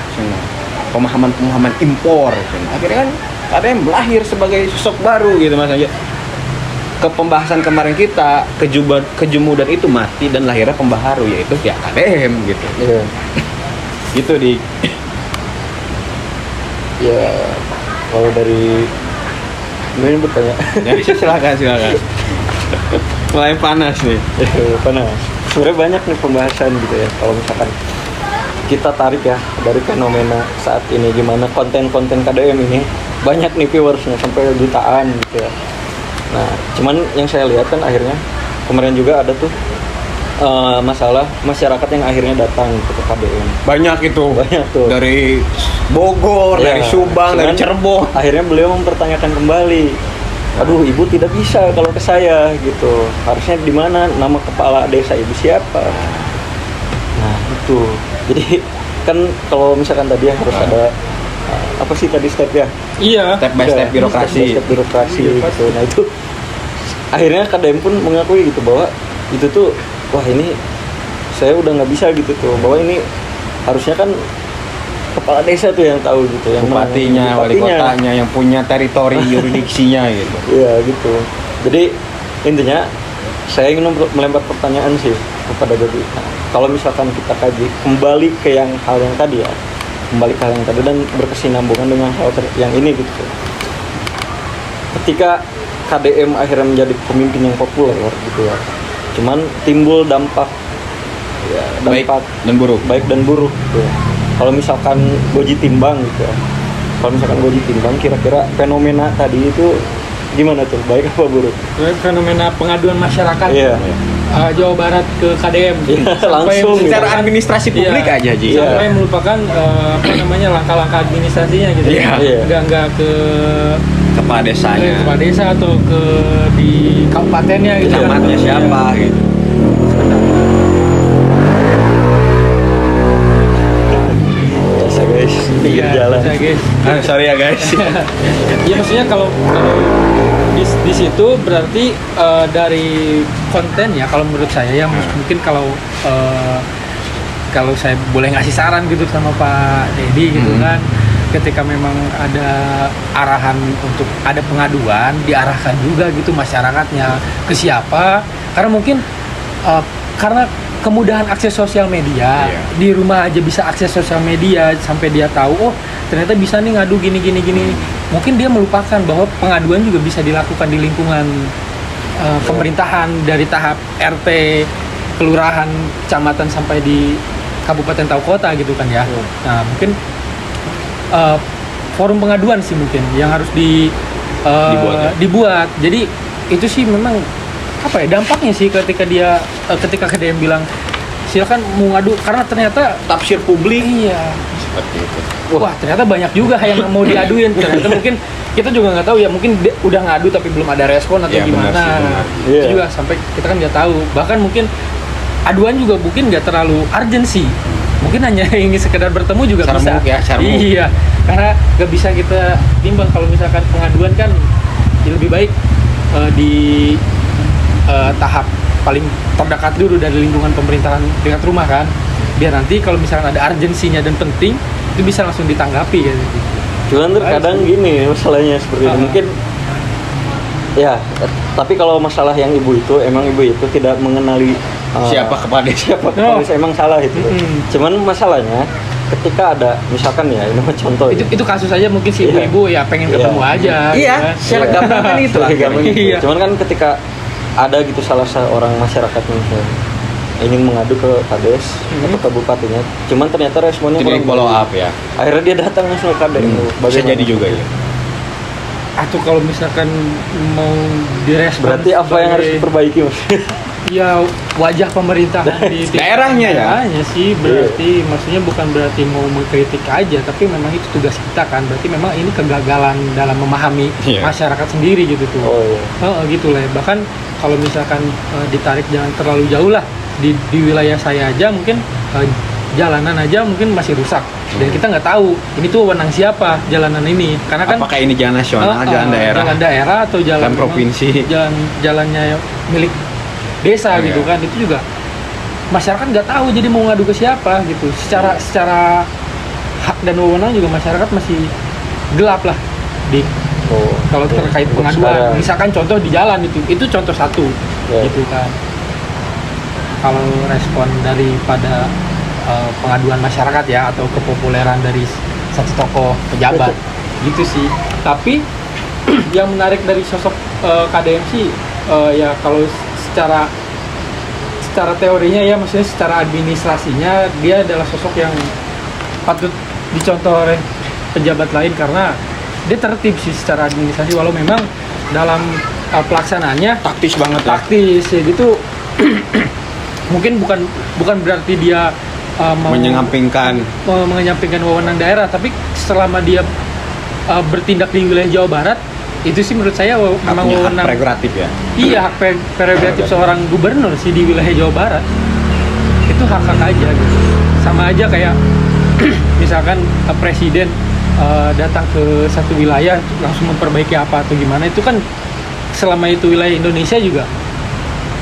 pemahaman-pemahaman impor. Akhirnya kan ada yang lahir sebagai sosok baru gitu Mas aja. Ke pembahasan kemarin kita kejumudan itu mati dan lahirnya pembaharu, yaitu ya KDM gitu. Iya. Gitu di Ya, kalau dari ini bertanya. jadi silakan mulai panas nih. Panas. Sebenarnya banyak nih pembahasan gitu ya. Kalau misalkan kita tarik ya dari fenomena saat ini, gimana konten-konten KDM ini banyak nih viewersnya sampai jutaan gitu ya. Nah, cuman yang saya lihat kan akhirnya kemarin juga ada tuh masalah masyarakat yang akhirnya datang ke KDM. Banyak tuh dari Bogor, Ya, dari Subang, dari cuman Cirebon. Akhirnya beliau mempertanyakan kembali, aduh ibu tidak bisa kalau ke saya gitu, harusnya di mana nama kepala desa ibu siapa. Nah itu, jadi kan kalau misalkan tadi harus ada apa sih tadi stepnya? Iya. Step by step birokrasi. Step birokrasi gitu. Nah itu akhirnya KDM pun mengakui gitu bahwa itu tuh wah ini saya udah nggak bisa gitu tuh, bahwa ini harusnya kan kepala desa tuh yang tahu gitu, yang Bupatinya, wali kotanya yang punya teritori yuridiksinya gitu. Iya gitu. Jadi intinya saya ingin melempar pertanyaan sih kepada Dodi. Nah, kalau misalkan kita kaji kembali ke hal yang tadi ya, kembali ke hal yang tadi dan berkesinambungan dengan hal yang ini gitu. Ketika KDM akhirnya menjadi pemimpin yang populer gitu ya, cuman timbul dampak Baik dan buruk gitu. Kalau misalkan Goji timbang gitu ya, kalau misalkan Goji timbang, kira-kira fenomena tadi itu gimana tuh, baik apa buruk? Fenomena pengaduan masyarakat Jawa Barat ke KDM langsung secara administrasi publik aja Ji. sampai melupakan langkah-langkah administrasinya gitu. Nggak ke kepala desanya, kepala desa atau di kabupatennya gitu. camatnya siapa gitu. Guys, pinggir jalan. Guys. Sorry ya guys. Ya maksudnya kalau di situ berarti dari konten ya, kalau menurut saya ya mungkin kalau saya boleh ngasih saran gitu sama Pak Dedi gitu kan, ketika memang ada arahan untuk ada pengaduan, diarahkan juga gitu masyarakatnya ke siapa, karena mungkin karena kemudahan akses sosial media, di rumah aja bisa akses sosial media sampai dia tahu, oh ternyata bisa nih ngadu gini. Mungkin dia melupakan bahwa pengaduan juga bisa dilakukan di lingkungan pemerintahan dari tahap RT, kelurahan, kecamatan sampai di kabupaten atau kota gitu kan ya. Nah mungkin forum pengaduan sih mungkin yang harus dibuat. Jadi itu sih memang apa ya dampaknya sih ketika KDM bilang silakan mau ngadu, karena ternyata Tafsir publik seperti itu. Wah ternyata banyak juga yang mau diaduin. Ternyata mungkin kita juga nggak tahu ya, mungkin udah ngadu tapi belum ada respon atau gimana. Itu juga sampai kita kan nggak tahu. Bahkan mungkin aduan juga mungkin nggak terlalu urgensi. Mungkin hanya ingin sekedar bertemu juga bisa. Iya, karena nggak bisa kita timbang kalau misalkan pengaduan kan lebih baik di tahap paling terdekat dulu dari lingkungan pemerintahan dekat rumah kan, biar nanti kalau misalkan ada urgensinya dan penting itu bisa langsung ditanggapi gitu. Cuman terkadang gini masalahnya seperti itu mungkin ya, tapi kalau masalah yang ibu itu tidak mengenali siapa kepala desa emang salah itu. Cuman masalahnya ketika ada misalkan ya ini contoh itu kasus aja mungkin si ibu-ibu ya pengen ketemu aja. Secara gambaran itu. Cuman kan ketika ada gitu salah seorang masyarakat misalnya ingin mengadu ke kades atau ke bupatinya, cuman ternyata responnya Jadi kurang follow baik. up ya. Akhirnya dia datang langsung ke kades. Bisa Bagaimana? jadi juga ya. Atau kalau misalkan mau direspon Berarti apa yang harus diperbaiki mas? ya wajah pemerintahan di Daerahnya ya? daerahnya sih berarti maksudnya bukan berarti mau mengkritik aja, tapi memang itu tugas kita kan, berarti memang ini kegagalan dalam memahami Iya. masyarakat sendiri gitu tuh. Oh iya. Gitu lah ya. Bahkan kalau misalkan ditarik jangan terlalu jauh lah, di wilayah saya aja mungkin jalanan aja mungkin masih rusak dan kita nggak tahu ini tuh wewenang siapa jalanan ini, karena kan Apakah ini jalan nasional, jalan daerah, jalan daerah atau jalan dan provinsi? jalannya milik desa Oh, gitu iya. kan, itu juga masyarakat nggak tahu, jadi mau ngadu ke siapa gitu. Secara hak dan wewenang juga masyarakat masih gelap lah di Oh, kalau iya. terkait Untuk pengaduan. sekarang. Misalkan contoh di jalan itu contoh satu Ya. gitu kan. Kalau respon daripada pengaduan masyarakat ya atau kepopuleran dari satu tokoh pejabat gitu sih. Tapi yang menarik dari sosok KDM sih ya kalau secara teorinya ya, maksudnya secara administrasinya dia adalah sosok yang patut dicontoh oleh pejabat lain karena dia tertib sih secara administrasi, walau memang dalam pelaksanaannya Taktis banget ya. taktis ya gitu. Mungkin bukan berarti dia mau Menyampingkan menyampingkan wewenang daerah, tapi selama dia bertindak di wilayah Jawa Barat, itu sih menurut saya memang punya hak wewenang. prerogatif ya. Iya, hak prerogatif seorang gubernur sih di wilayah Jawa Barat. Itu hak-hak aja gitu. Sama aja kayak misalkan presiden datang ke satu wilayah langsung memperbaiki apa atau gimana, itu kan selama itu wilayah Indonesia juga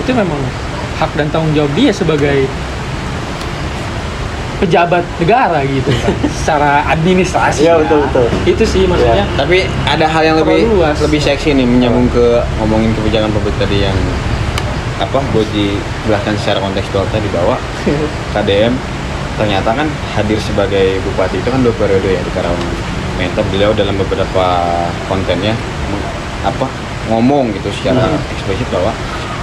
itu memang hak dan tanggung jawab dia sebagai pejabat negara gitu kan. Secara administrasi. Iya, ya. betul. Itu sih maksudnya. Tapi ada hal yang lebih Terlalu luas. lebih seksi nih, menyambung ke ngomongin kebijakan publik tadi yang apa gue dijelaskan secara kontekstual tadi bahwa KDM ternyata kan hadir sebagai bupati itu kan 2 periode ya di Karawang. Mentor beliau dalam beberapa kontennya ngomong gitu secara eksplisit bahwa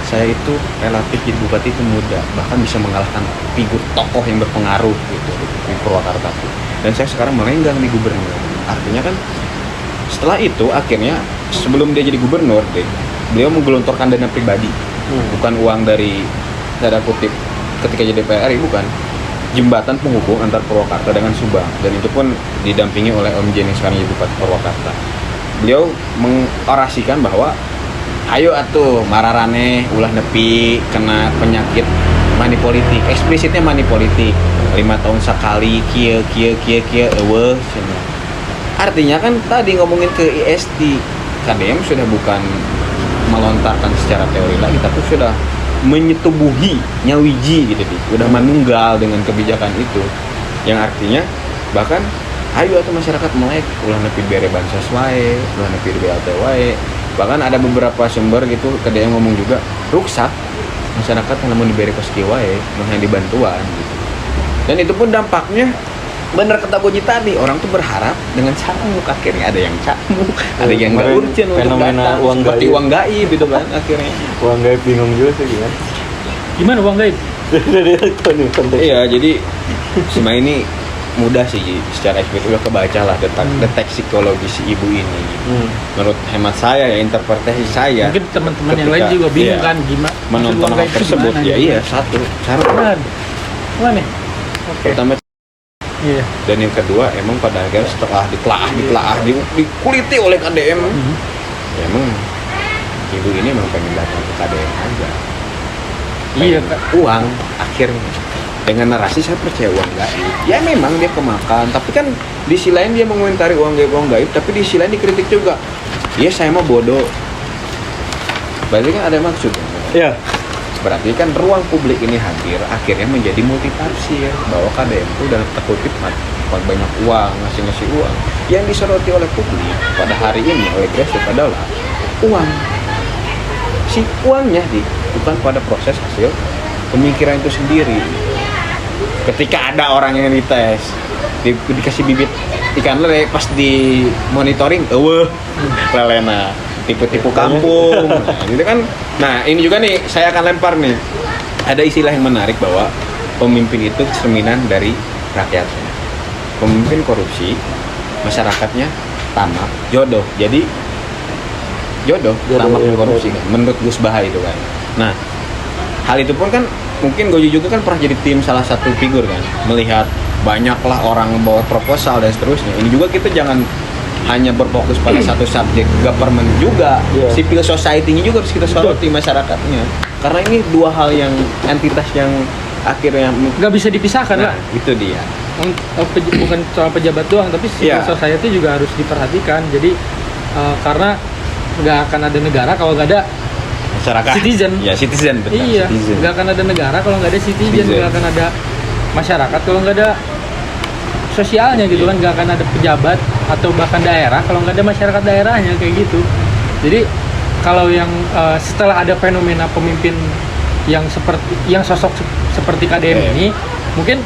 saya itu relatif jadi bupati itu muda, bahkan bisa mengalahkan figur tokoh yang berpengaruh gitu di Purwakarta. Dan saya sekarang melenggang di gubernur. Artinya kan setelah itu akhirnya sebelum dia jadi gubernur beliau menggelontorkan dana pribadi, bukan uang dari tanda kutip ketika jadi DPR, bukan, jembatan penghubung antar Purwakarta dengan Subang, dan itu pun didampingi oleh Om Jen yang sekarang jadi Bupati Purwakarta. Beliau mengorasikan bahwa ayo atuh mararane ulah nepi kena penyakit money politik, eksplisitnya money politik, 5 tahun sekali kieu eueuh cenah. Artinya kan tadi ngomongin ke IST, KDM sudah bukan melontarkan secara teori lagi, tapi sudah menyetubuhi nyawiji gitu di, udah menunggal dengan kebijakan itu, yang artinya bahkan ayo atau masyarakat melek ulah nepi bere bansos wae, ulah nepi BLT wae. Bahkan ada beberapa sumber gitu KDM ngomong juga rusak masyarakat yang namun diberi koski wae, yang dibantuan gitu. Dan itu pun dampaknya bener kata Boji tadi, orang tuh berharap dengan camuk, akhirnya ada yang camuk, ada yang nggak Kemarin urgent untuk fenomena datang, uang seperti gaib. uang gaib gitu kan akhirnya. Uang gaib bingung juga sih gimana. Gimana uang gaib? Dari itu nih konteks. Iya, jadi semua ini mudah sih secara eksplisit, udah kebaca lah deteksi psikologis si ibu ini. Menurut hemat saya ya, interpretasi saya, Mungkin teman-teman yang ketika- lain juga bingung iya, kan gimana menonton hal tersebut ya. Iya, satu cara Mana? Oke. pertama, Iya. dan yang kedua emang pada akhirnya setelah ditelaah dikuliti oleh KDM, ya emang ibu ini emang pengen datang ke KDM aja. Iya, Pengen Kak. uang akhirnya dengan narasi saya percaya uang gaib. Ya memang dia kemakan, tapi kan di sisi lain dia mengomentari uang gaib, tapi di sisi lain dikritik juga. Iya saya mah bodoh. Berarti kan ada maksud. Iya. Berarti kan ruang publik ini hadir akhirnya menjadi multitafsir bahwa KDM itu dalam terkutip banyak uang, ngasih uang. Yang disoroti oleh publik pada hari ini oleh grassroots adalah uang. Si uangnya bukan pada proses hasil pemikiran itu sendiri. Ketika ada orang yang dites, dikasih bibit ikan lele, pas di monitoring, lelena, tipu-tipu kampung. Nah, gitu kan. Nah, ini juga nih saya akan lempar nih. ada istilah yang menarik bahwa pemimpin itu cerminan dari rakyatnya. Pemimpin korupsi, masyarakatnya tamak, jodoh. Jadi jodoh tamak iya, dan korupsi kan. Menurut Gus Baha itu kan. Nah, hal itu pun kan mungkin Gojo juga kan pernah jadi tim salah satu figur kan, melihat banyaklah orang bawa proposal dan seterusnya. Ini juga kita jangan hanya berfokus pada satu subjek, government juga, civil society-nya juga harus kita soroti, masyarakatnya. Karena ini dua hal yang entitas yang akhirnya nggak bisa dipisahkan lah. Itu dia. Bukan soal pejabat doang, tapi civil society juga harus diperhatikan. Jadi karena nggak akan ada negara kalau nggak ada Masyarakat. Citizen. Ya, citizen betul. Iya, Citizen. nggak akan ada negara kalau nggak ada citizen, nggak akan ada masyarakat kalau nggak ada sosialnya gitu kan, nggak akan ada pejabat atau bahkan daerah kalau nggak ada masyarakat daerahnya kayak gitu. Jadi kalau yang setelah ada fenomena pemimpin yang sosok seperti KDM ini, mungkin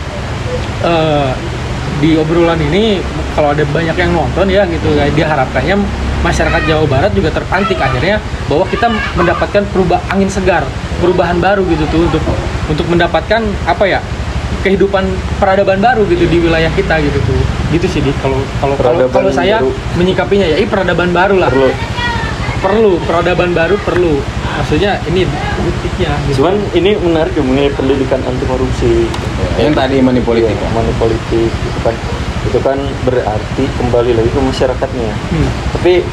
di obrolan ini kalau ada banyak yang nonton ya gitu, diharapkannya masyarakat Jawa Barat juga terpantik akhirnya bahwa kita mendapatkan angin segar, perubahan baru gitu tuh untuk mendapatkan apa ya, kehidupan peradaban baru gitu di wilayah kita gitu tuh. Gitu sih kalau saya baru menyikapinya ya, peradaban baru lah. Perlu peradaban baru perlu. Maksudnya ini buktinya gitu. Cuman ini menarik ya mengenai pendidikan anti korupsi. Yang tadi money politik. Ya, money politik itu kan berarti kembali lagi ke masyarakatnya. Tapi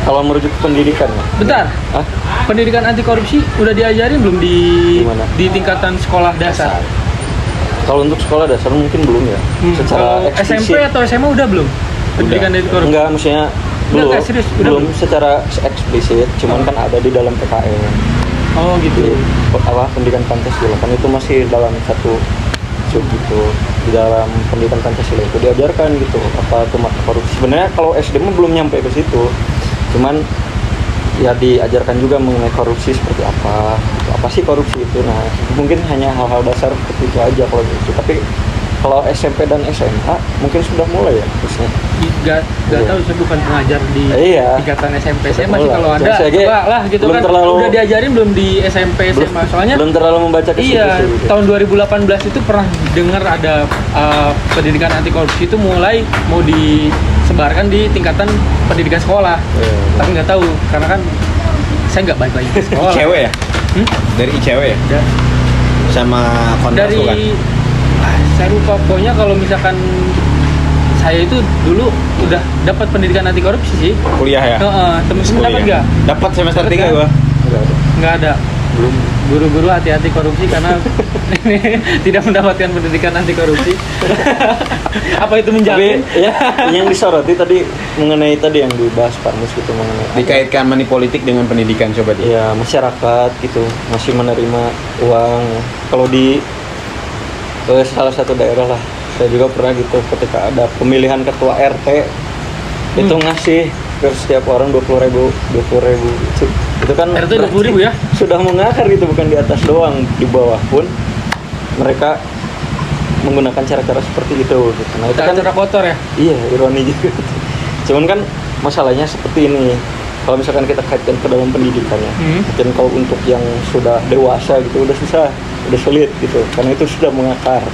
kalau merujuk ke pendidikan ya. Bentar. Pendidikan anti korupsi udah diajarin belum di tingkatan sekolah dasar? Kalau untuk sekolah dasar mungkin belum ya. Secara SMP atau SMA udah belum? Pendidikan anti korupsi. Enggak, maksudnya belum secara eksplisit, cuman kan ada di dalam PKN. Oh gitu. Pendidikan Pancasila kan itu masih dalam satu sub gitu, di dalam pendidikan Pancasila itu diajarkan gitu apa itu mata korupsi. Sebenarnya kalau SD mah belum nyampe ke situ, cuman ya diajarkan juga mengenai korupsi seperti apa sih korupsi itu. Nah mungkin hanya hal-hal dasar seperti itu aja kalau gitu. Tapi kalau SMP dan SMA mungkin sudah mulai ya terusnya. Gak tahu, saya bukan pengajar di tingkatan SMP SMA sih, kalau ada coba lah gitu kan. Udah diajarin belum di SMP SMA? Soalnya belum terlalu membaca ke situ. Iya, tahun 2018 itu pernah dengar ada pendidikan anti korupsi itu mulai mau disebarkan di tingkatan pendidikan sekolah. Tapi nggak tahu karena kan saya nggak baik-baik di sekolah. ICW ya? Dari ICW ya? Sama Konras dari bukan? Saya lupa, pokoknya kalau misalkan saya itu dulu udah dapat pendidikan anti korupsi sih. Kuliah ya? Temen-temen dapat nggak? Dapat semester 3 gua. Nggak ada. Belum. Guru-guru hati-hati korupsi karena tidak mendapatkan pendidikan anti korupsi. Apa itu menjamin? Tapi ya yang disoroti tadi mengenai tadi yang dibahas Pak Mus gitu mengenai dikaitkan money politik dengan pendidikan, coba dia. Ya masyarakat gitu masih menerima uang. Kalau di salah satu daerah lah, saya juga pernah gitu ketika ada pemilihan ketua RT itu ngasih ke setiap orang 20.000 itu kan RT 20.000 ya? Sudah mengakar gitu, bukan di atas doang, di bawah pun mereka menggunakan cara-cara seperti itu gitu. Nah, itu kan cara kotor ya? Iya, ironi juga. Cuman kan masalahnya seperti ini. Kalau misalkan kita kaitkan ke dalam pendidikannya, mungkin kalau untuk yang sudah dewasa gitu udah susah, udah sulit gitu, karena itu sudah mengakar.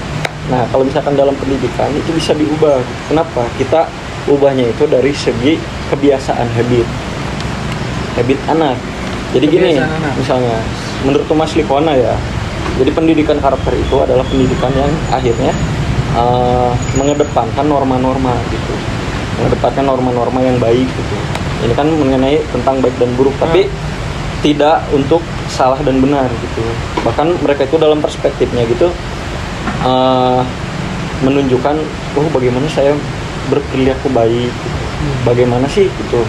Nah, kalau misalkan dalam pendidikan itu bisa diubah. Kenapa? Kita ubahnya itu dari segi kebiasaan habit anak. Jadi gini, misalnya menurut Thomas Likona ya, jadi pendidikan karakter itu adalah pendidikan yang akhirnya mengedepankan norma-norma gitu, mengedepankan norma-norma yang baik gitu. Ini kan mengenai tentang baik dan buruk, tapi tidak untuk salah dan benar gitu. Bahkan mereka itu dalam perspektifnya gitu menunjukkan, bagaimana saya berperilaku baik gitu. Bagaimana sih gitu.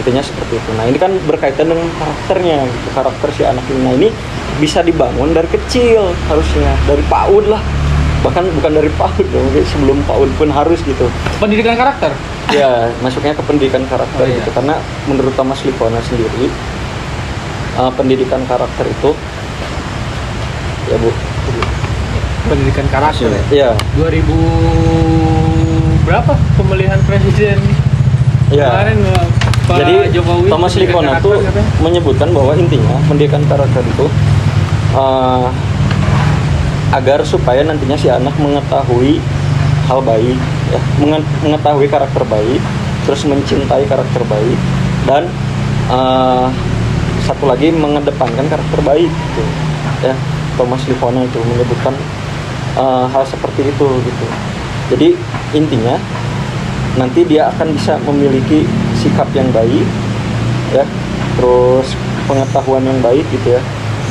Intinya seperti itu. Nah, ini kan berkaitan dengan karakternya gitu. Karakter si anak ini. Nah, ini bisa dibangun dari kecil harusnya, dari PAUD lah. Bahkan bukan dari PAUD, mungkin sebelum PAUD pun harus gitu. Pendidikan karakter? Ya, masuknya ke pendidikan karakter gitu. Karena menurut Thomas Likona sendiri, pendidikan karakter itu ya Bu, pendidikan karakter ya 2000 berapa pemilihan presiden kemarin Pak jadi Jokowi, Thomas Likona tuh menyebutkan bahwa intinya pendidikan karakter itu agar supaya nantinya si anak mengetahui hal baik, ya, mengetahui karakter baik, terus mencintai karakter baik, dan satu lagi mengedepankan karakter baik gitu. Ya, Thomas Livona itu menyebutkan hal seperti itu gitu. Jadi intinya nanti dia akan bisa memiliki sikap yang baik, ya, terus pengetahuan yang baik gitu ya,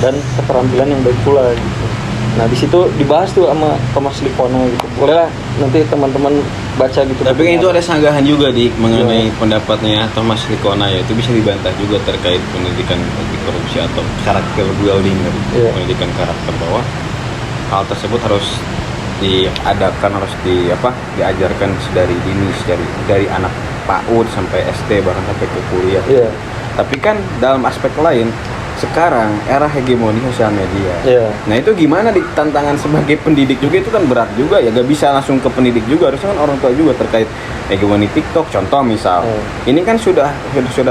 dan keterampilan yang baik pula gitu. Nah di situ dibahas tuh sama Thomas Livona gitu. Bolehlah nanti teman-teman baca gitu. Tapi kan itu ada sanggahan juga mengenai pendapatnya Thomas Livona, ya itu bisa dibantah juga terkait pendidikan anti korupsi atau karakter building, pendidikan karakter, bahwa hal tersebut harus diadakan, harus diajarkan dari dini, dari anak PAUD sampai SD, bahkan sampai ke kuliah. Tapi kan dalam aspek lain sekarang era hegemoni sosial media. Nah itu gimana tantangan sebagai pendidik juga, itu kan berat juga ya, gak bisa langsung ke pendidik juga, harusnya kan orang tua juga terkait hegemoni TikTok contoh misal. Ini kan sudah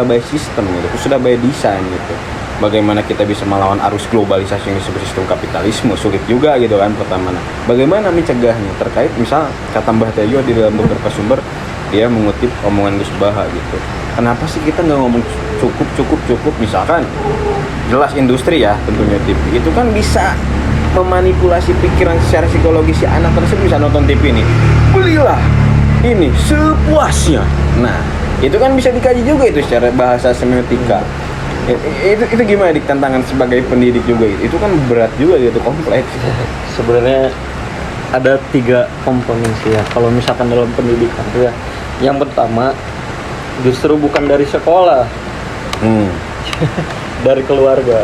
by system gitu, sudah by design gitu. Bagaimana kita bisa melawan arus globalisasi yang disebut sistem kapitalisme, sulit juga gitu kan pertama. Bagaimana mencegahnya, terkait misal kata Mbah Tejo di dalam beberapa sumber, dia mengutip omongan Gus Baha gitu. Kenapa sih kita nggak ngomong cukup misalkan jelas industri ya tentunya TV itu kan bisa memanipulasi pikiran secara psikologis si anak tersebut, bisa nonton TV nih, belilah ini sepuasnya. Nah itu kan bisa dikaji juga itu secara bahasa semiotika. Itu gimana tantangan sebagai pendidik juga itu kan berat juga gitu, kompleks. Sebenarnya ada 3 komponen sih ya kalau misalkan dalam pendidikan tuh ya. Yang pertama justru bukan dari sekolah, dari keluarga,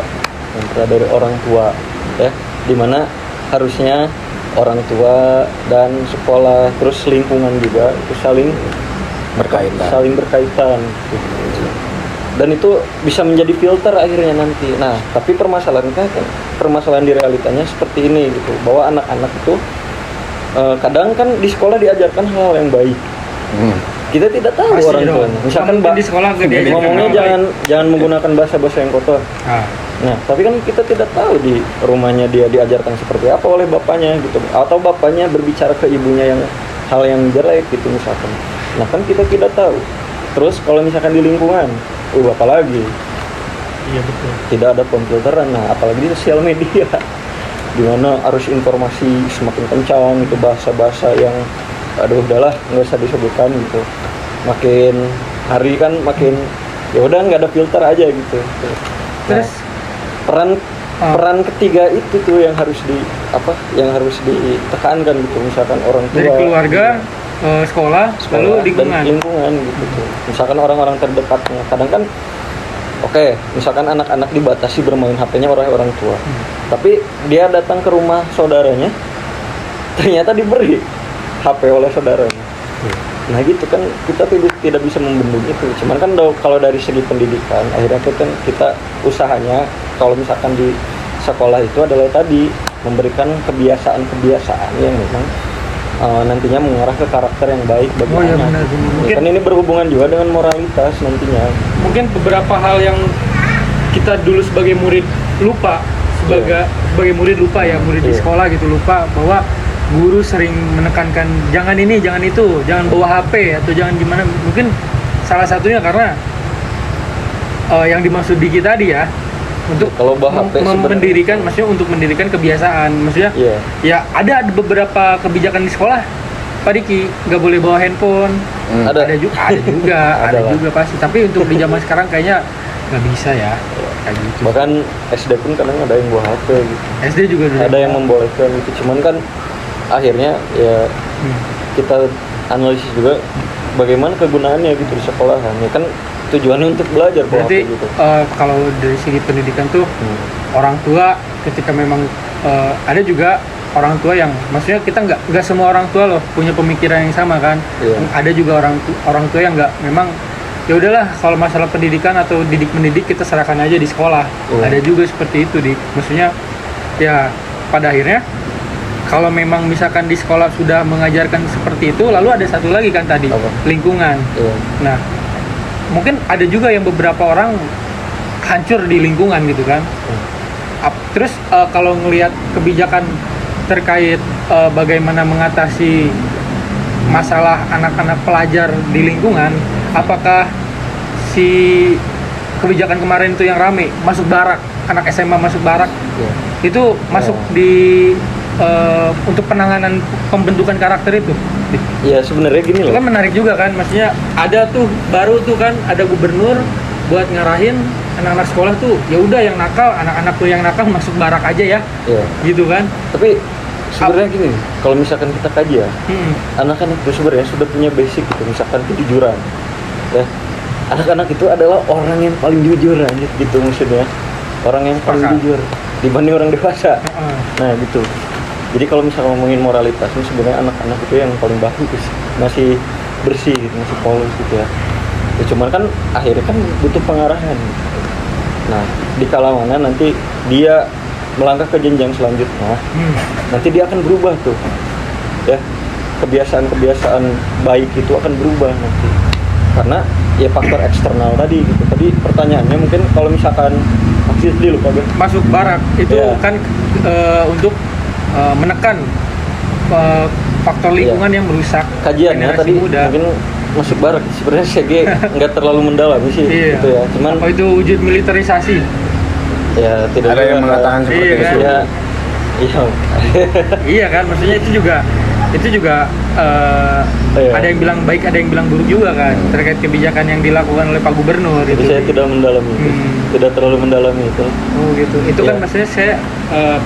dari orang tua, ya, dimana harusnya orang tua dan sekolah terus lingkungan juga itu saling berkaitan gitu. Dan itu bisa menjadi filter akhirnya nanti. Nah tapi permasalahan di realitanya seperti ini gitu, bahwa anak-anak itu kadang kan di sekolah diajarkan hal yang baik. Kita tidak tahu pasti orang tua. Misalkan di sekolah ngomongnya jangan menggunakan bahasa yang kotor. Nah, tapi kan kita tidak tahu di rumahnya dia diajarkan seperti apa oleh bapaknya gitu, atau bapaknya berbicara ke ibunya yang hal yang jelek gitu misalkan. Nah, kan kita tidak tahu. Terus kalau misalkan di lingkungan, apalagi. Iya betul. Tidak ada pemfilteran. Nah, apalagi di sosial media, di mana arus informasi semakin kencang itu, bahasa-bahasa yang udahlah nggak usah disebutkan gitu, makin hari kan makin ya udah nggak ada filter aja gitu. Terus peran ketiga itu tuh yang harus ditekankan gitu, misalkan orang tua dari keluarga, sekolah lalu lingkungan gitu tuh. Misalkan orang-orang terdekatnya kadang kan misalkan anak-anak dibatasi bermain HP-nya oleh orang tua, tapi dia datang ke rumah saudaranya ternyata diberi HP oleh saudaranya. Nah gitu kan kita tidak bisa membendung itu. Cuman kan kalau dari segi pendidikan akhirnya kita usahanya kalau misalkan di sekolah itu adalah tadi memberikan kebiasaan-kebiasaan yang memang nantinya mengarah ke karakter yang baik bagi anak. Mungkin kan ini berhubungan juga dengan moralitas nantinya. Mungkin beberapa hal yang kita dulu sebagai murid lupa, sebagai murid lupa ya, murid di sekolah gitu lupa bahwa guru sering menekankan jangan ini, jangan itu, jangan bawa HP atau jangan gimana. Mungkin salah satunya karena yang dimaksud Diki tadi ya, untuk maksudnya untuk mendirikan kebiasaan. Maksudnya ya ada beberapa kebijakan di sekolah, Pak Diki nggak boleh bawa handphone. Ada juga pasti. Tapi untuk di zaman sekarang kayaknya nggak bisa ya. Kayak gitu. Bahkan SD pun kadang ada yang bawa HP gitu. SD juga ada yang membolehkan gitu. Cuman kan akhirnya ya kita analisis juga bagaimana kegunaannya gitu di sekolahan. Ya kan tujuannya untuk belajar. Berarti gitu. Kalau dari segi pendidikan tuh orang tua ketika memang ada juga orang tua yang maksudnya kita nggak semua orang tua loh punya pemikiran yang sama kan. Ada juga orang tua yang nggak, memang ya udahlah kalau masalah pendidikan atau didik mendidik kita serahkan aja di sekolah. Ada juga seperti itu maksudnya ya pada akhirnya kalau memang misalkan di sekolah sudah mengajarkan seperti itu, lalu ada satu lagi kan tadi, lingkungan. Nah, mungkin ada juga yang beberapa orang hancur di lingkungan gitu kan. Terus kalau ngelihat kebijakan terkait bagaimana mengatasi masalah anak-anak pelajar di lingkungan, apakah si kebijakan kemarin itu yang rame masuk barak, anak SMA masuk barak, itu masuk di untuk penanganan pembentukan karakter itu? Ya sebenarnya gini Itu loh. kan menarik juga kan, maksudnya ada tuh baru tuh kan ada gubernur buat ngarahin anak-anak sekolah tuh, ya udah yang nakal, anak-anak tuh yang nakal masuk barak aja ya, Ya. gitu kan? Tapi sebenarnya gini, kalau misalkan kita kaji ya, Hmm. anak-anak itu sebenarnya sudah punya basic gitu, misalkan kejujuran. Ya. Anak-anak itu adalah orang yang paling jujur aja gitu maksudnya. Orang yang paling Sepakat. jujur dibanding orang dewasa. Heeh. Nah, gitu. Jadi kalau misalkan ngomongin moralitas ini sebenarnya anak-anak itu yang paling bagus, masih bersih gitu, masih polos gitu ya. Ya cuman kan akhirnya kan butuh pengarahan. Nah, di kala mana nanti dia melangkah ke jenjang selanjutnya, nanti dia akan berubah tuh. Ya, kebiasaan-kebiasaan baik itu akan berubah nanti. Karena ya faktor eksternal tadi gitu. Tadi pertanyaannya mungkin kalau misalkan maksudnya lupa gue. Masuk barak itu Ya. kan untuk menekan faktor lingkungan yang merusak Kajiannya generasi tadi muda. mungkin masuk barak sebenarnya CG nggak terlalu mendalami sih Iya. gitu ya. Cuman Apa itu wujud militerisasi? ya tidak Ada juga yang mengatakan Iya, seperti kan? itu. ya iya Iya kan, maksudnya itu juga Iya. ada yang bilang baik, ada yang bilang buruk juga kan terkait kebijakan yang dilakukan oleh Pak Gubernur jadi itu. saya tidak mendalami itu tidak terlalu mendalami itu Oh gitu. Itu kan Iya. maksudnya saya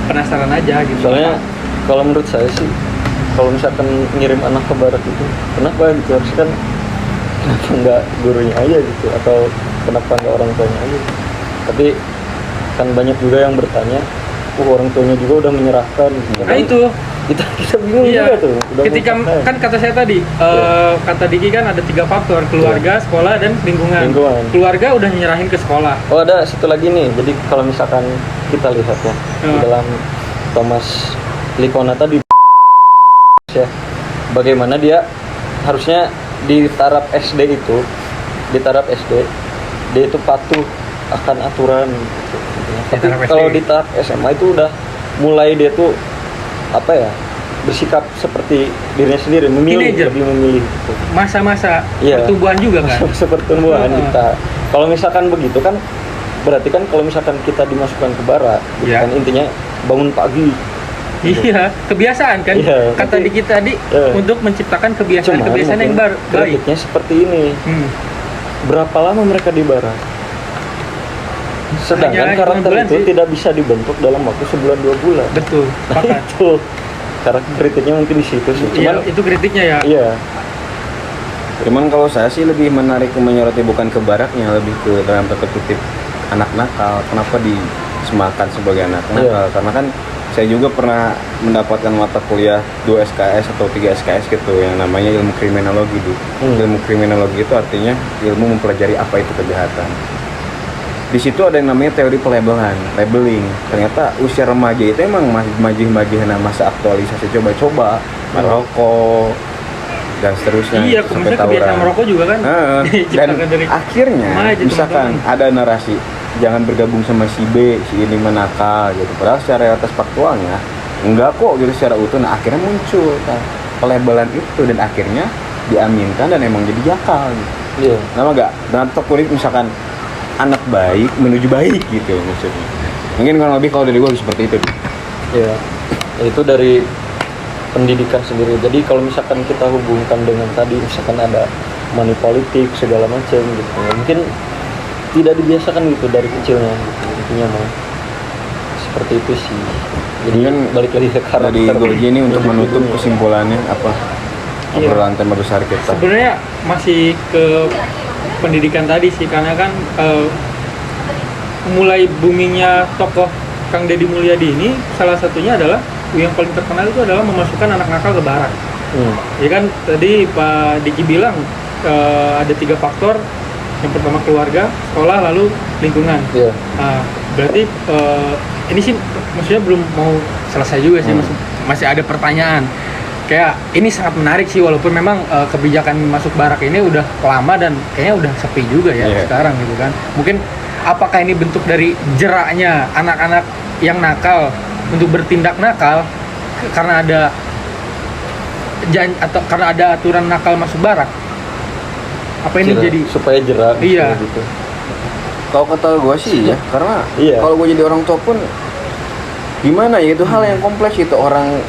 penasaran aja gitu. soalnya kalau menurut saya sih kalau misalkan ngirim anak ke barat itu kenapa gitu harusnya kan kenapa nggak gurunya aja gitu atau kenapa nggak orang tuanya aja tapi kan banyak juga yang bertanya orang tuanya juga udah menyerahkan gitu. Nah itu kita bingung iya. juga tuh udah Ketika menyerahkan. kan kata saya tadi, kata Diki kan ada 3 faktor, keluarga, sekolah, dan lingkungan. Lingkungan. Keluarga udah nyerahin ke sekolah. Oh ada satu lagi nih, jadi kalau misalkan kita lihat ya di dalam Thomas Likona tadi ya, bagaimana dia harusnya di taraf SD itu, di taraf SD dia itu patuh akan aturan gitu. Tapi taraf SD. kalau di taraf SMA itu udah mulai dia tuh apa ya bersikap seperti dirinya sendiri, memilih, Teenager. lebih memilih gitu. Masa-masa Iya. pertumbuhan juga kan. Masa pertumbuhan Heeh. kita. Kalau misalkan begitu kan berarti kan kalau misalkan kita dimasukkan ke barat, gitu Iya. kan intinya bangun pagi. Iya, kebiasaan kan. Iya, Kata tapi- Diki tadi Iya. untuk menciptakan kebiasaan-kebiasaan yang mungkin baik. kritiknya seperti ini. Hmm. Berapa lama mereka di barat? Sedangkan Hanya karakter hitungan bulan itu sih. tidak bisa dibentuk dalam waktu sebulan 2 bulan. Betul, sepakat. Itu karakter kritiknya mungkin di situ sih. Iya, Cuman itu kritiknya ya. iya, Cuman kalau saya sih lebih menarik menyoroti bukan ke baraknya, lebih ke dalam tanda kutip anak nakal. Kenapa disemakan sebagai anak nakal? Karena kan saya juga pernah mendapatkan mata kuliah 2 SKS atau 3 SKS gitu yang namanya ilmu kriminologi Du. Ilmu kriminologi itu artinya ilmu mempelajari apa itu kejahatan. Di situ ada yang namanya teori pelabelan, labeling. Ternyata usia remaja itu emang masih majih-majih masa aktualisasi coba-coba, merokok dan seterusnya Iya, sampai maksudnya kebiasaan merokok juga kan. dan diciptakan dari akhirnya remaja, misalkan teman-teman. ada narasi jangan bergabung sama si B, si ini menakal gitu. Padahal secara atas faktualnya enggak kok gitu secara utuh. Nah akhirnya muncul pelabelan itu dan akhirnya diaminkan dan emang jadi jakal gitu. iya. Nama enggak? Dan atau kulit misalkan anak baik menuju baik gitu maksudnya. Mungkin kurang lebih kalau dari gue seperti itu. Ya, itu dari pendidikan sendiri. Jadi kalau misalkan kita hubungkan dengan tadi, misalkan ada money politik segala macam gitu, ya mungkin tidak dibiasakan gitu dari kecilnya. Gitu. Intinya mah seperti itu sih. Jadi Mungkin balik lagi ke karakter. Dari Gorgi ini untuk menutup individunya. kesimpulannya apa? Iya. Obrolan tema besar kita. Sebenarnya masih ke pendidikan tadi sih, karena kan mulai boomingnya tokoh Kang Deddy Mulyadi ini salah satunya adalah yang paling terkenal itu adalah memasukkan anak nakal ke barak. Ya kan tadi Pak Diki bilang ada 3 faktor. Yang pertama keluarga, sekolah, lalu lingkungan. Iya. Nah, berarti ini sih maksudnya belum mau selesai juga sih, masih ada pertanyaan. Kayak ini sangat menarik sih, walaupun memang kebijakan masuk barak ini udah lama dan kayaknya udah sepi juga ya sekarang gitu kan. Mungkin apakah ini bentuk dari jeraknya anak-anak yang nakal untuk bertindak nakal, karena ada atau karena ada aturan nakal masuk barak? Apa ini Jerak, jadi supaya jerak Iya. gitu. Kalau kata gue sih ya, karena Iya. kalau gue jadi orang tua pun gimana ya, itu hal yang kompleks itu, orang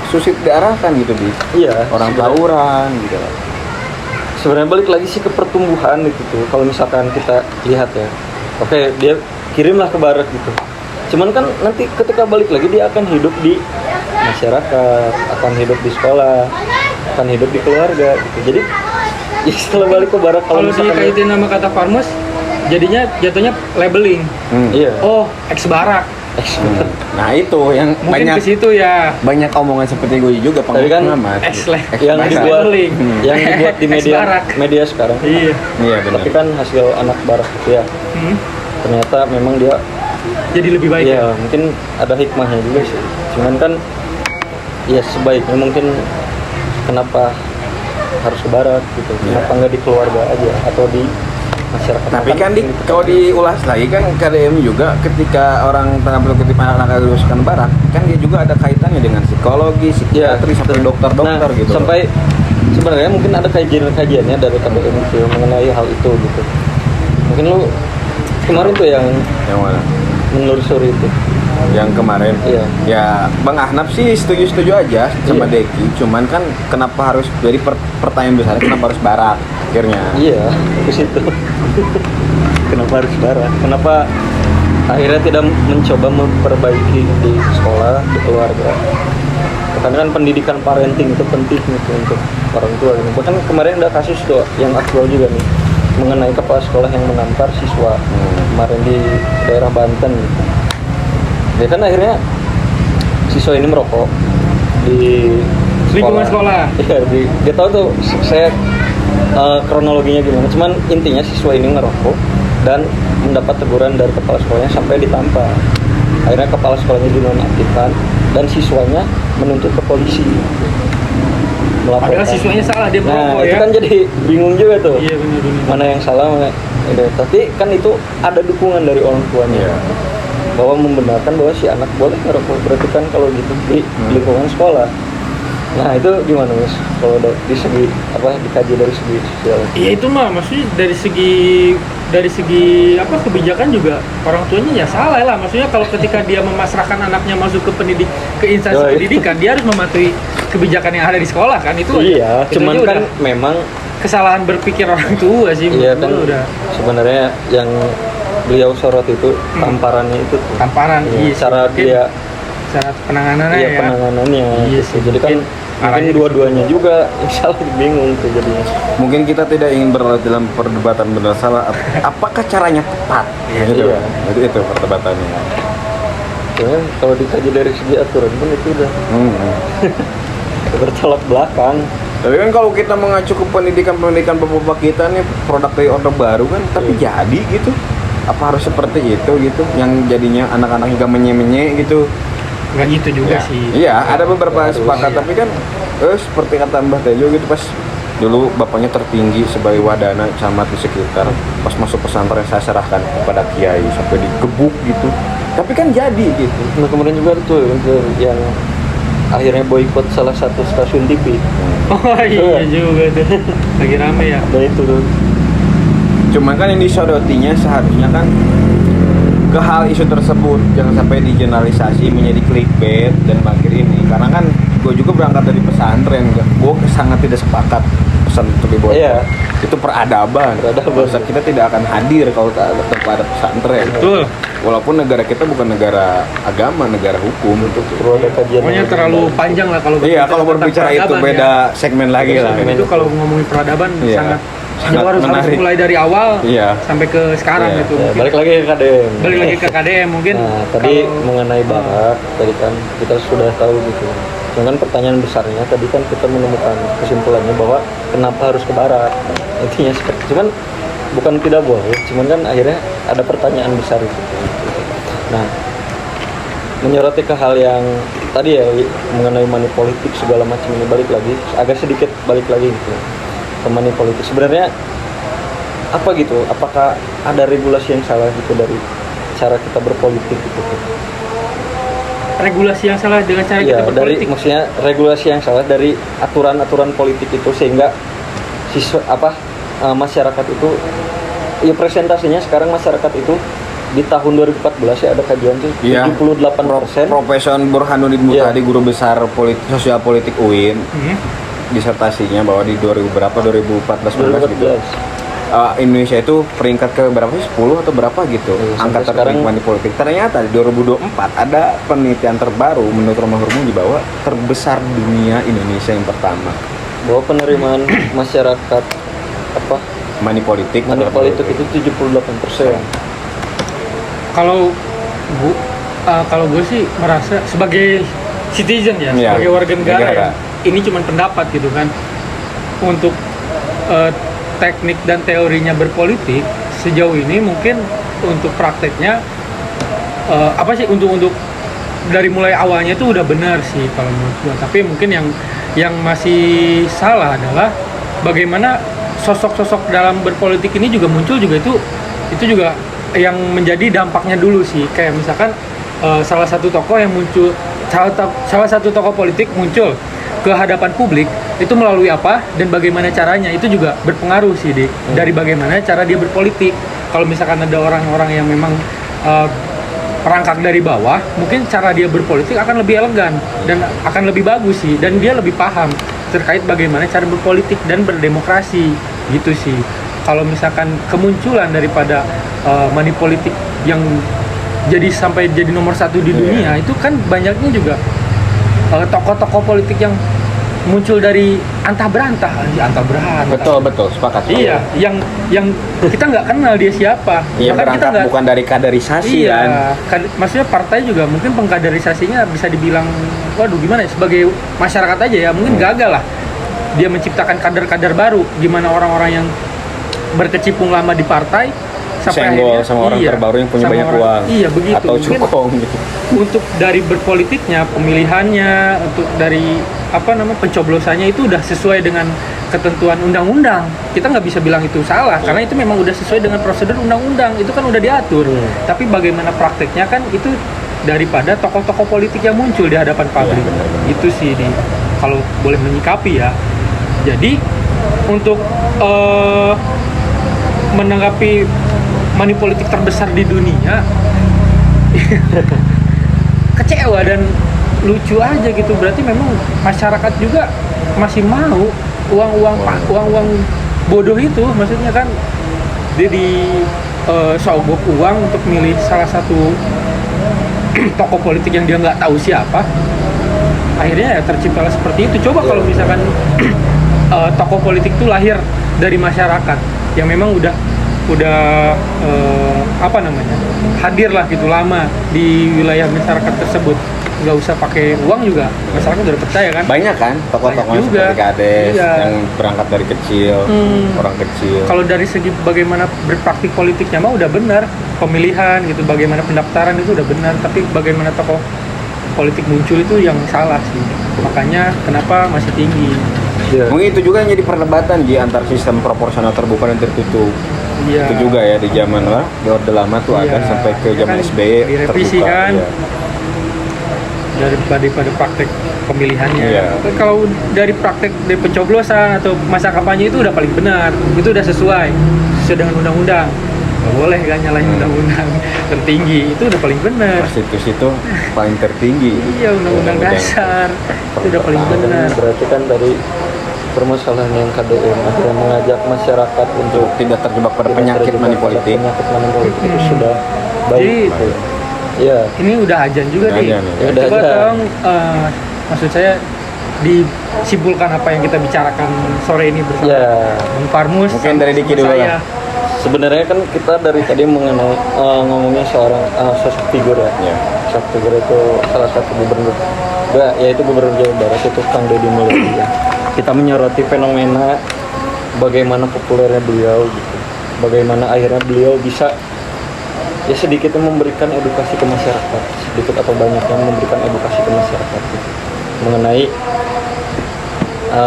susit diarahkan gitu di Iya, orang sebenarnya- tawuran gitu. Sebenarnya balik lagi sih ke pertumbuhan itu tuh. Kalau misalkan kita lihat ya, oke dia kirimlah ke barat gitu. Cuman kan nanti ketika balik lagi dia akan hidup di masyarakat, akan hidup di sekolah, akan hidup di keluarga gitu. Jadi ya setelah balik ke barat kalau misalkan dikaitin nama kata Farmus, jadinya jatuhnya labeling. iya. Oh, ex barak. Nah itu yang Mungkin ke situ ya. banyak omongan seperti gue juga Tapi kan pengamat. Ex lah. yang barak. dibuat labeling. yang dibuat di media Ex-barak. media sekarang. Iya. Iya benar. Tapi kan hasil anak barak itu ya. Hmm. Ternyata memang dia Jadi lebih baik ya. ya mungkin ada hikmahnya juga sih. Cuman kan ya sebaiknya mungkin kenapa harus ke barat gitu. Iya. Kenapa nggak di keluarga aja atau di masyarakat. Tapi kan kalau diulas lagi kan KDM juga ketika orang tengah kutip anak-anak lulusan barak kan dia juga ada kaitannya dengan psikologi, ya, psikiatri sampai dokter-dokter nah, gitu. sampai sebenarnya mungkin ada kajian-kajiannya dari KBM itu mengenai hal itu gitu. Mungkin lu kemarin tuh yang Yang mana? menelusuri itu. Yang kemarin. Iya. Ya Bang Ahnaf sih setuju-setuju aja sama Iya. Deki, cuman kan kenapa harus jadi pertanyaan besar kenapa harus barak akhirnya? Iya, ke situ. Kenapa harus barat? Kenapa akhirnya tidak mencoba memperbaiki di sekolah, di keluarga? Karena kan pendidikan parenting itu penting gitu untuk orang tua. Gitu. Bahkan kemarin ada kasus tuh yang aktual juga nih mengenai kepala sekolah yang menampar siswa kemarin di daerah Banten. Gitu. Ya kan akhirnya siswa ini merokok di Lingkungan sekolah. Iya, dia tahu tuh saya kronologinya gimana. Cuman intinya siswa ini ngerokok dan mendapat teguran dari kepala sekolahnya sampai ditampar. Akhirnya kepala sekolahnya dinonaktifkan dan siswanya menuntut ke polisi. Melaporkan. Padahal siswanya salah, dia Nah, merokok itu ya. kan jadi bingung juga tuh. Iya benar-benar. Mana yang salah, mana ini. Tapi kan itu ada dukungan dari orang tuanya. Iya. Bahwa membenarkan bahwa si anak boleh ngerokok, berarti kan kalau gitu di lingkungan sekolah. Nah itu gimana Mas? Kalau di segi apa dikaji dari segi sosial? Iya itu mah maksudnya dari segi apa kebijakan juga orang tuanya ya salah lah. Maksudnya kalau ketika dia memasrahkan anaknya masuk ke instansi Oh, iya. pendidikan, dia harus mematuhi kebijakan yang ada di sekolah kan itu. Iya, itu cuman aja kan udah memang kesalahan berpikir orang tua sih. iya menurut kan gua udah sebenarnya yang beliau sorot itu tamparannya itu tuh. tamparan. Iya, Iya, cara mungkin dia cara penanganannya iya, ya. penanganannya Iya gitu. sih, Jadi kan arahnya mungkin ke dua-duanya juga yang salah bingung tuh jadinya. Mungkin kita tidak ingin berlarut dalam perdebatan benar salah. Apakah caranya tepat? Gitu. Iya. Itu perdebatannya. Soalnya kalau dikaji dari segi aturan pun itu udah bertolak belakang. Tapi kan kalau kita mengacu ke pendidikan bapak kita nih produk dari Orde Baru kan, tapi jadi gitu. Apa harus seperti itu gitu? Yang jadinya anak-anak juga menye-menye gitu. Nggak gitu juga Ya. sih. Iya, ada beberapa yang Harus, sepakat, iya. tapi kan seperti kata Mbah Tejo gitu, pas dulu bapaknya tertinggi sebagai wadana camat di sekitar, pas masuk pesantren saya serahkan kepada kiai sampai digebuk gitu. Tapi kan jadi gitu. Nah kemarin juga ada tuh yang akhirnya boikot salah satu stasiun TV. Oh iya juga tuh. Lagi rame ya. Nah itu tuh. Cuman kan yang disodotinya seharusnya kan ke hal isu tersebut, jangan sampai digeneralisasi menjadi clickbait dan bangkit ini. Karena kan gue juga berangkat dari pesantren, gue sangat tidak sepakat pesan untuk dibuat. Iya. Itu peradaban. Bangsa kita tidak akan hadir kalau tak ada kepada pesantren. Betul. Walaupun negara kita bukan negara agama, negara hukum. Perlu ada kajian. Pokoknya terlalu panjang lah kalau Iya, kalau tentang berbicara itu peradaban beda ya. segmen lagi lah. segmen. Itu kalau ngomongin peradaban Iya. sangat Sangat harus menarik. mulai dari awal Iya. sampai ke sekarang Iya. gitu. Ya, Mungkin. balik lagi ke KDM. Balik lagi ke KDM mungkin. Nah, tadi kalau- mengenai barak, tadi kan kita sudah tahu gitu. Cuman kan pertanyaan besarnya tadi kan kita menemukan kesimpulannya bahwa kenapa harus ke barat. Intinya seperti cuman bukan tidak boleh, cuman kan akhirnya ada pertanyaan besar itu. Nah, menyoroti ke hal yang tadi ya mengenai money politik segala macam ini balik lagi agak sedikit balik lagi gitu ke money politik. Sebenarnya apa gitu? Apakah ada regulasi yang salah gitu dari cara kita berpolitik gitu? regulasi yang salah dengan cara ya kita dari berpolitik. maksudnya regulasi yang salah dari aturan-aturan politik itu sehingga masyarakat itu ya presentasinya sekarang masyarakat itu di tahun 2014 ya ada kajian tuh Iya. 78%. Profesor Burhanuddin Iya. Muhtadi, guru besar sosial politik UIN, Hmm. disertasinya bahwa di 2014 gitu. 2014. Indonesia itu peringkat ke berapa sih? 10 atau berapa gitu. Iya, Angka sampai terbaik sekarang- money politik. Ternyata di 2024 ada penelitian terbaru menurut Romah Hurmuji bahwa terbesar dunia Indonesia yang pertama. Bahwa penerimaan masyarakat Money politik. money adalah politik itu 78%. Kalau gue sih merasa sebagai citizen ya, Iya, sebagai warga negara, negara. ini cuma pendapat gitu kan. Untuk teknik dan teorinya berpolitik sejauh ini mungkin untuk prakteknya untuk dari mulai awalnya itu udah benar sih kalau menurut gue. Tapi mungkin yang masih salah adalah bagaimana sosok-sosok dalam berpolitik ini juga muncul juga itu juga yang menjadi dampaknya dulu sih. Kayak misalkan salah satu tokoh yang muncul, salah satu tokoh politik muncul ke hadapan publik itu melalui apa dan bagaimana caranya, itu juga berpengaruh sih dari bagaimana cara dia berpolitik. Kalau misalkan ada orang-orang yang memang perangkat dari bawah, mungkin cara dia berpolitik akan lebih elegan dan akan lebih bagus sih, dan dia lebih paham terkait bagaimana cara berpolitik dan berdemokrasi gitu sih. Kalau misalkan kemunculan daripada money politik yang sampai jadi nomor 1 di dunia, itu kan banyaknya juga tokoh-tokoh politik yang muncul dari antah berantah. Betul, sepakat. Iya, yang kita nggak kenal dia siapa. Iya, Bahkan kita berangkat bukan dari kaderisasi iya, kan. maksudnya partai juga mungkin pengkaderisasinya bisa dibilang, waduh gimana ya, sebagai masyarakat aja ya mungkin gagal lah. Dia menciptakan kader-kader baru, gimana orang-orang yang berkecimpung lama di partai sampai Senggol akhirnya sama orang terbaru yang punya sama banyak orang- uang. Iya begitu. Atau Mungkin cukong gitu. untuk dari berpolitiknya, pemilihannya, untuk dari pencoblosannya itu udah sesuai dengan ketentuan undang-undang. Kita nggak bisa bilang itu salah karena itu memang udah sesuai dengan prosedur undang-undang, itu kan udah diatur. Tapi bagaimana prakteknya kan itu daripada tokoh-tokoh politik yang muncul di hadapan publik. benar-benar. Itu sih kalau boleh menyikapi ya. Jadi untuk menanggapi money politik terbesar di dunia, kecewa dan lucu aja gitu. Berarti memang masyarakat juga masih mau uang bodoh itu, maksudnya kan dia sogok uang untuk milih salah satu tokoh politik yang dia nggak tahu siapa. Akhirnya ya terciptalah seperti itu. Coba kalau misalkan tokoh politik itu lahir dari masyarakat yang memang udah hadir lah gitu lama di wilayah masyarakat tersebut, nggak usah pakai uang juga masyarakat udah percaya kan. Banyak kan tokoh-tokoh Banyak juga. seperti Kades Iya. yang berangkat dari kecil, orang kecil. Kalau dari segi bagaimana berpraktik politiknya mah udah benar, pemilihan gitu, bagaimana pendaftaran itu udah benar, tapi bagaimana tokoh politik muncul itu yang salah sih. Makanya kenapa masih tinggi. Iya. Mungkin itu juga yang jadi perdebatan di antar sistem proporsional terbuka dan tertutup. Iya. Itu juga ya di zaman di Orde Lama tuh Iya. ada sampai ke Ya zaman kan, SBY direvisi terbuka. kan. Iya. Daripada praktek pemilihannya. Iya. Kalau dari praktek dari pencoblosan atau masa kampanye itu udah paling benar, itu udah sesuai dengan undang-undang. Nggak boleh kan nyalahin undang-undang tertinggi, itu udah paling benar. Prostitusi itu paling tertinggi. Iya, undang-undang dasar itu udah paling benar. Berarti kan dari permasalahan yang KDM akhirnya mengajak masyarakat untuk Tidak terjebak pada penyakit terjebak money pada politik. penyakit money politik itu sudah baik. Jadi, gitu. Iya. Ini udah ajan juga Udah nih. ajan, ya. Udah Coba ajan. dong, maksud saya disimpulkan apa yang kita bicarakan sore ini bersama Ya, Bung Parmus. Mungkin dari Diki sama dulu saya. lah. sebenarnya kan kita dari tadi mengenai ngomongnya seorang sosok figur ya. Ya. Sosok figur itu salah satu gubernur. Yaitu gubernur Jawa Barat itu Kang Deddy Mulyadi. Kita menyoroti fenomena bagaimana populernya beliau gitu. Bagaimana akhirnya beliau bisa ya sedikitnya memberikan edukasi ke masyarakat, sedikit atau banyaknya memberikan edukasi ke masyarakat gitu. Mengenai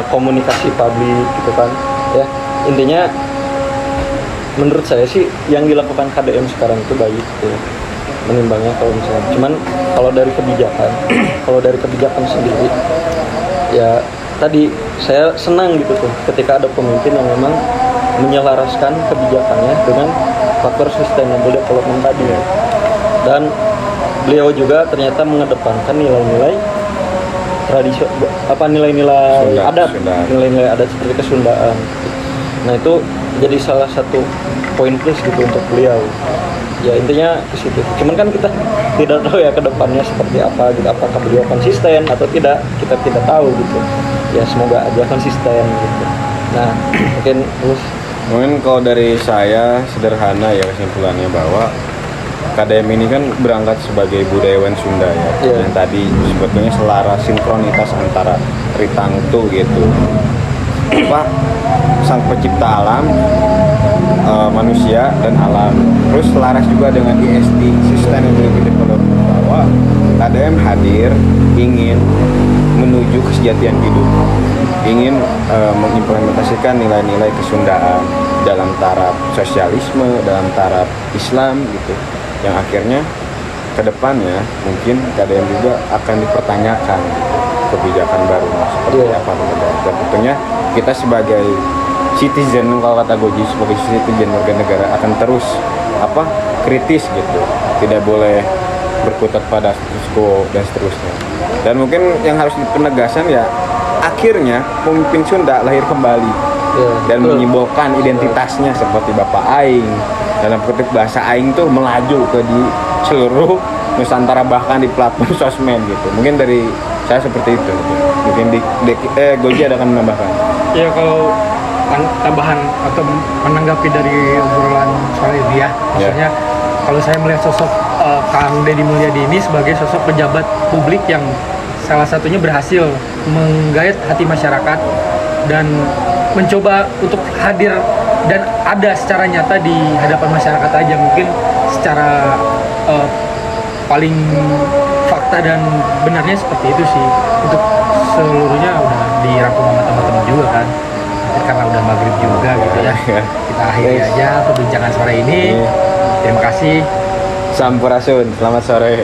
komunikasi publik gitu kan. Ya, intinya menurut saya sih yang dilakukan KDM sekarang itu baik gitu. menimbangnya kalau misalnya. Cuman kalau dari kebijakan, kalau dari kebijakan sendiri, ya tadi saya senang gitu tuh ketika ada pemimpin yang memang menyelaraskan kebijakannya dengan faktor sustainable development tadi. Dan beliau juga ternyata mengedepankan nilai-nilai tradisi nilai-nilai adat, nilai-nilai adat seperti kesundaan. Nah itu jadi salah satu poin plus gitu untuk beliau. Ya intinya ke situ. Cuman kan kita tidak tahu ya ke depannya seperti apa gitu. Apakah beliau konsisten atau tidak, kita tidak tahu gitu. Ya semoga aja konsisten gitu. Nah mungkin kalau dari saya sederhana ya kesimpulannya bahwa KDM ini kan berangkat sebagai budayawan Sunda ya, yang tadi sebetulnya selaras sinkronitas antara Ritangtu gitu, sang pencipta alam, manusia dan alam, terus selaras juga dengan ISD Sustainability Development, bahwa KDM hadir ingin menuju kesejatian hidup, ingin mengimplementasikan nilai-nilai kesundaan dalam taraf sosialisme, dalam taraf Islam gitu, yang akhirnya kedepannya mungkin KDM juga akan dipertanyakan gitu, kebijakan baru seperti apa dan tentunya kita sebagai citizen, kalau kata Goji, sebagai citizen warga negara akan terus kritis gitu, tidak boleh berkutat pada status quo dan seterusnya. Dan mungkin yang harus dipenegasan ya, akhirnya pemimpin Sunda lahir kembali dan menyimbolkan identitasnya seperti Bapak Aing. Dalam kutip bahasa Aing tuh melaju ke di seluruh Nusantara, bahkan di platform sosmed gitu. Mungkin dari saya seperti itu. Mungkin Goji akan menambahkan. Ya kalau tambahan atau menanggapi dari obrolan soal ini ya, maksudnya kalau saya melihat sosok Kang Deddy Mulyadi ini sebagai sosok pejabat publik yang salah satunya berhasil menggait hati masyarakat dan mencoba untuk hadir dan ada secara nyata di hadapan masyarakat aja, mungkin secara paling fakta dan benarnya seperti itu sih. Untuk seluruhnya udah dirangkum sama teman-teman juga kan, karena udah maghrib juga gitu ya. Kita akhiri aja perbincangan sore ini. Terima kasih. Sampurasun, selamat sore.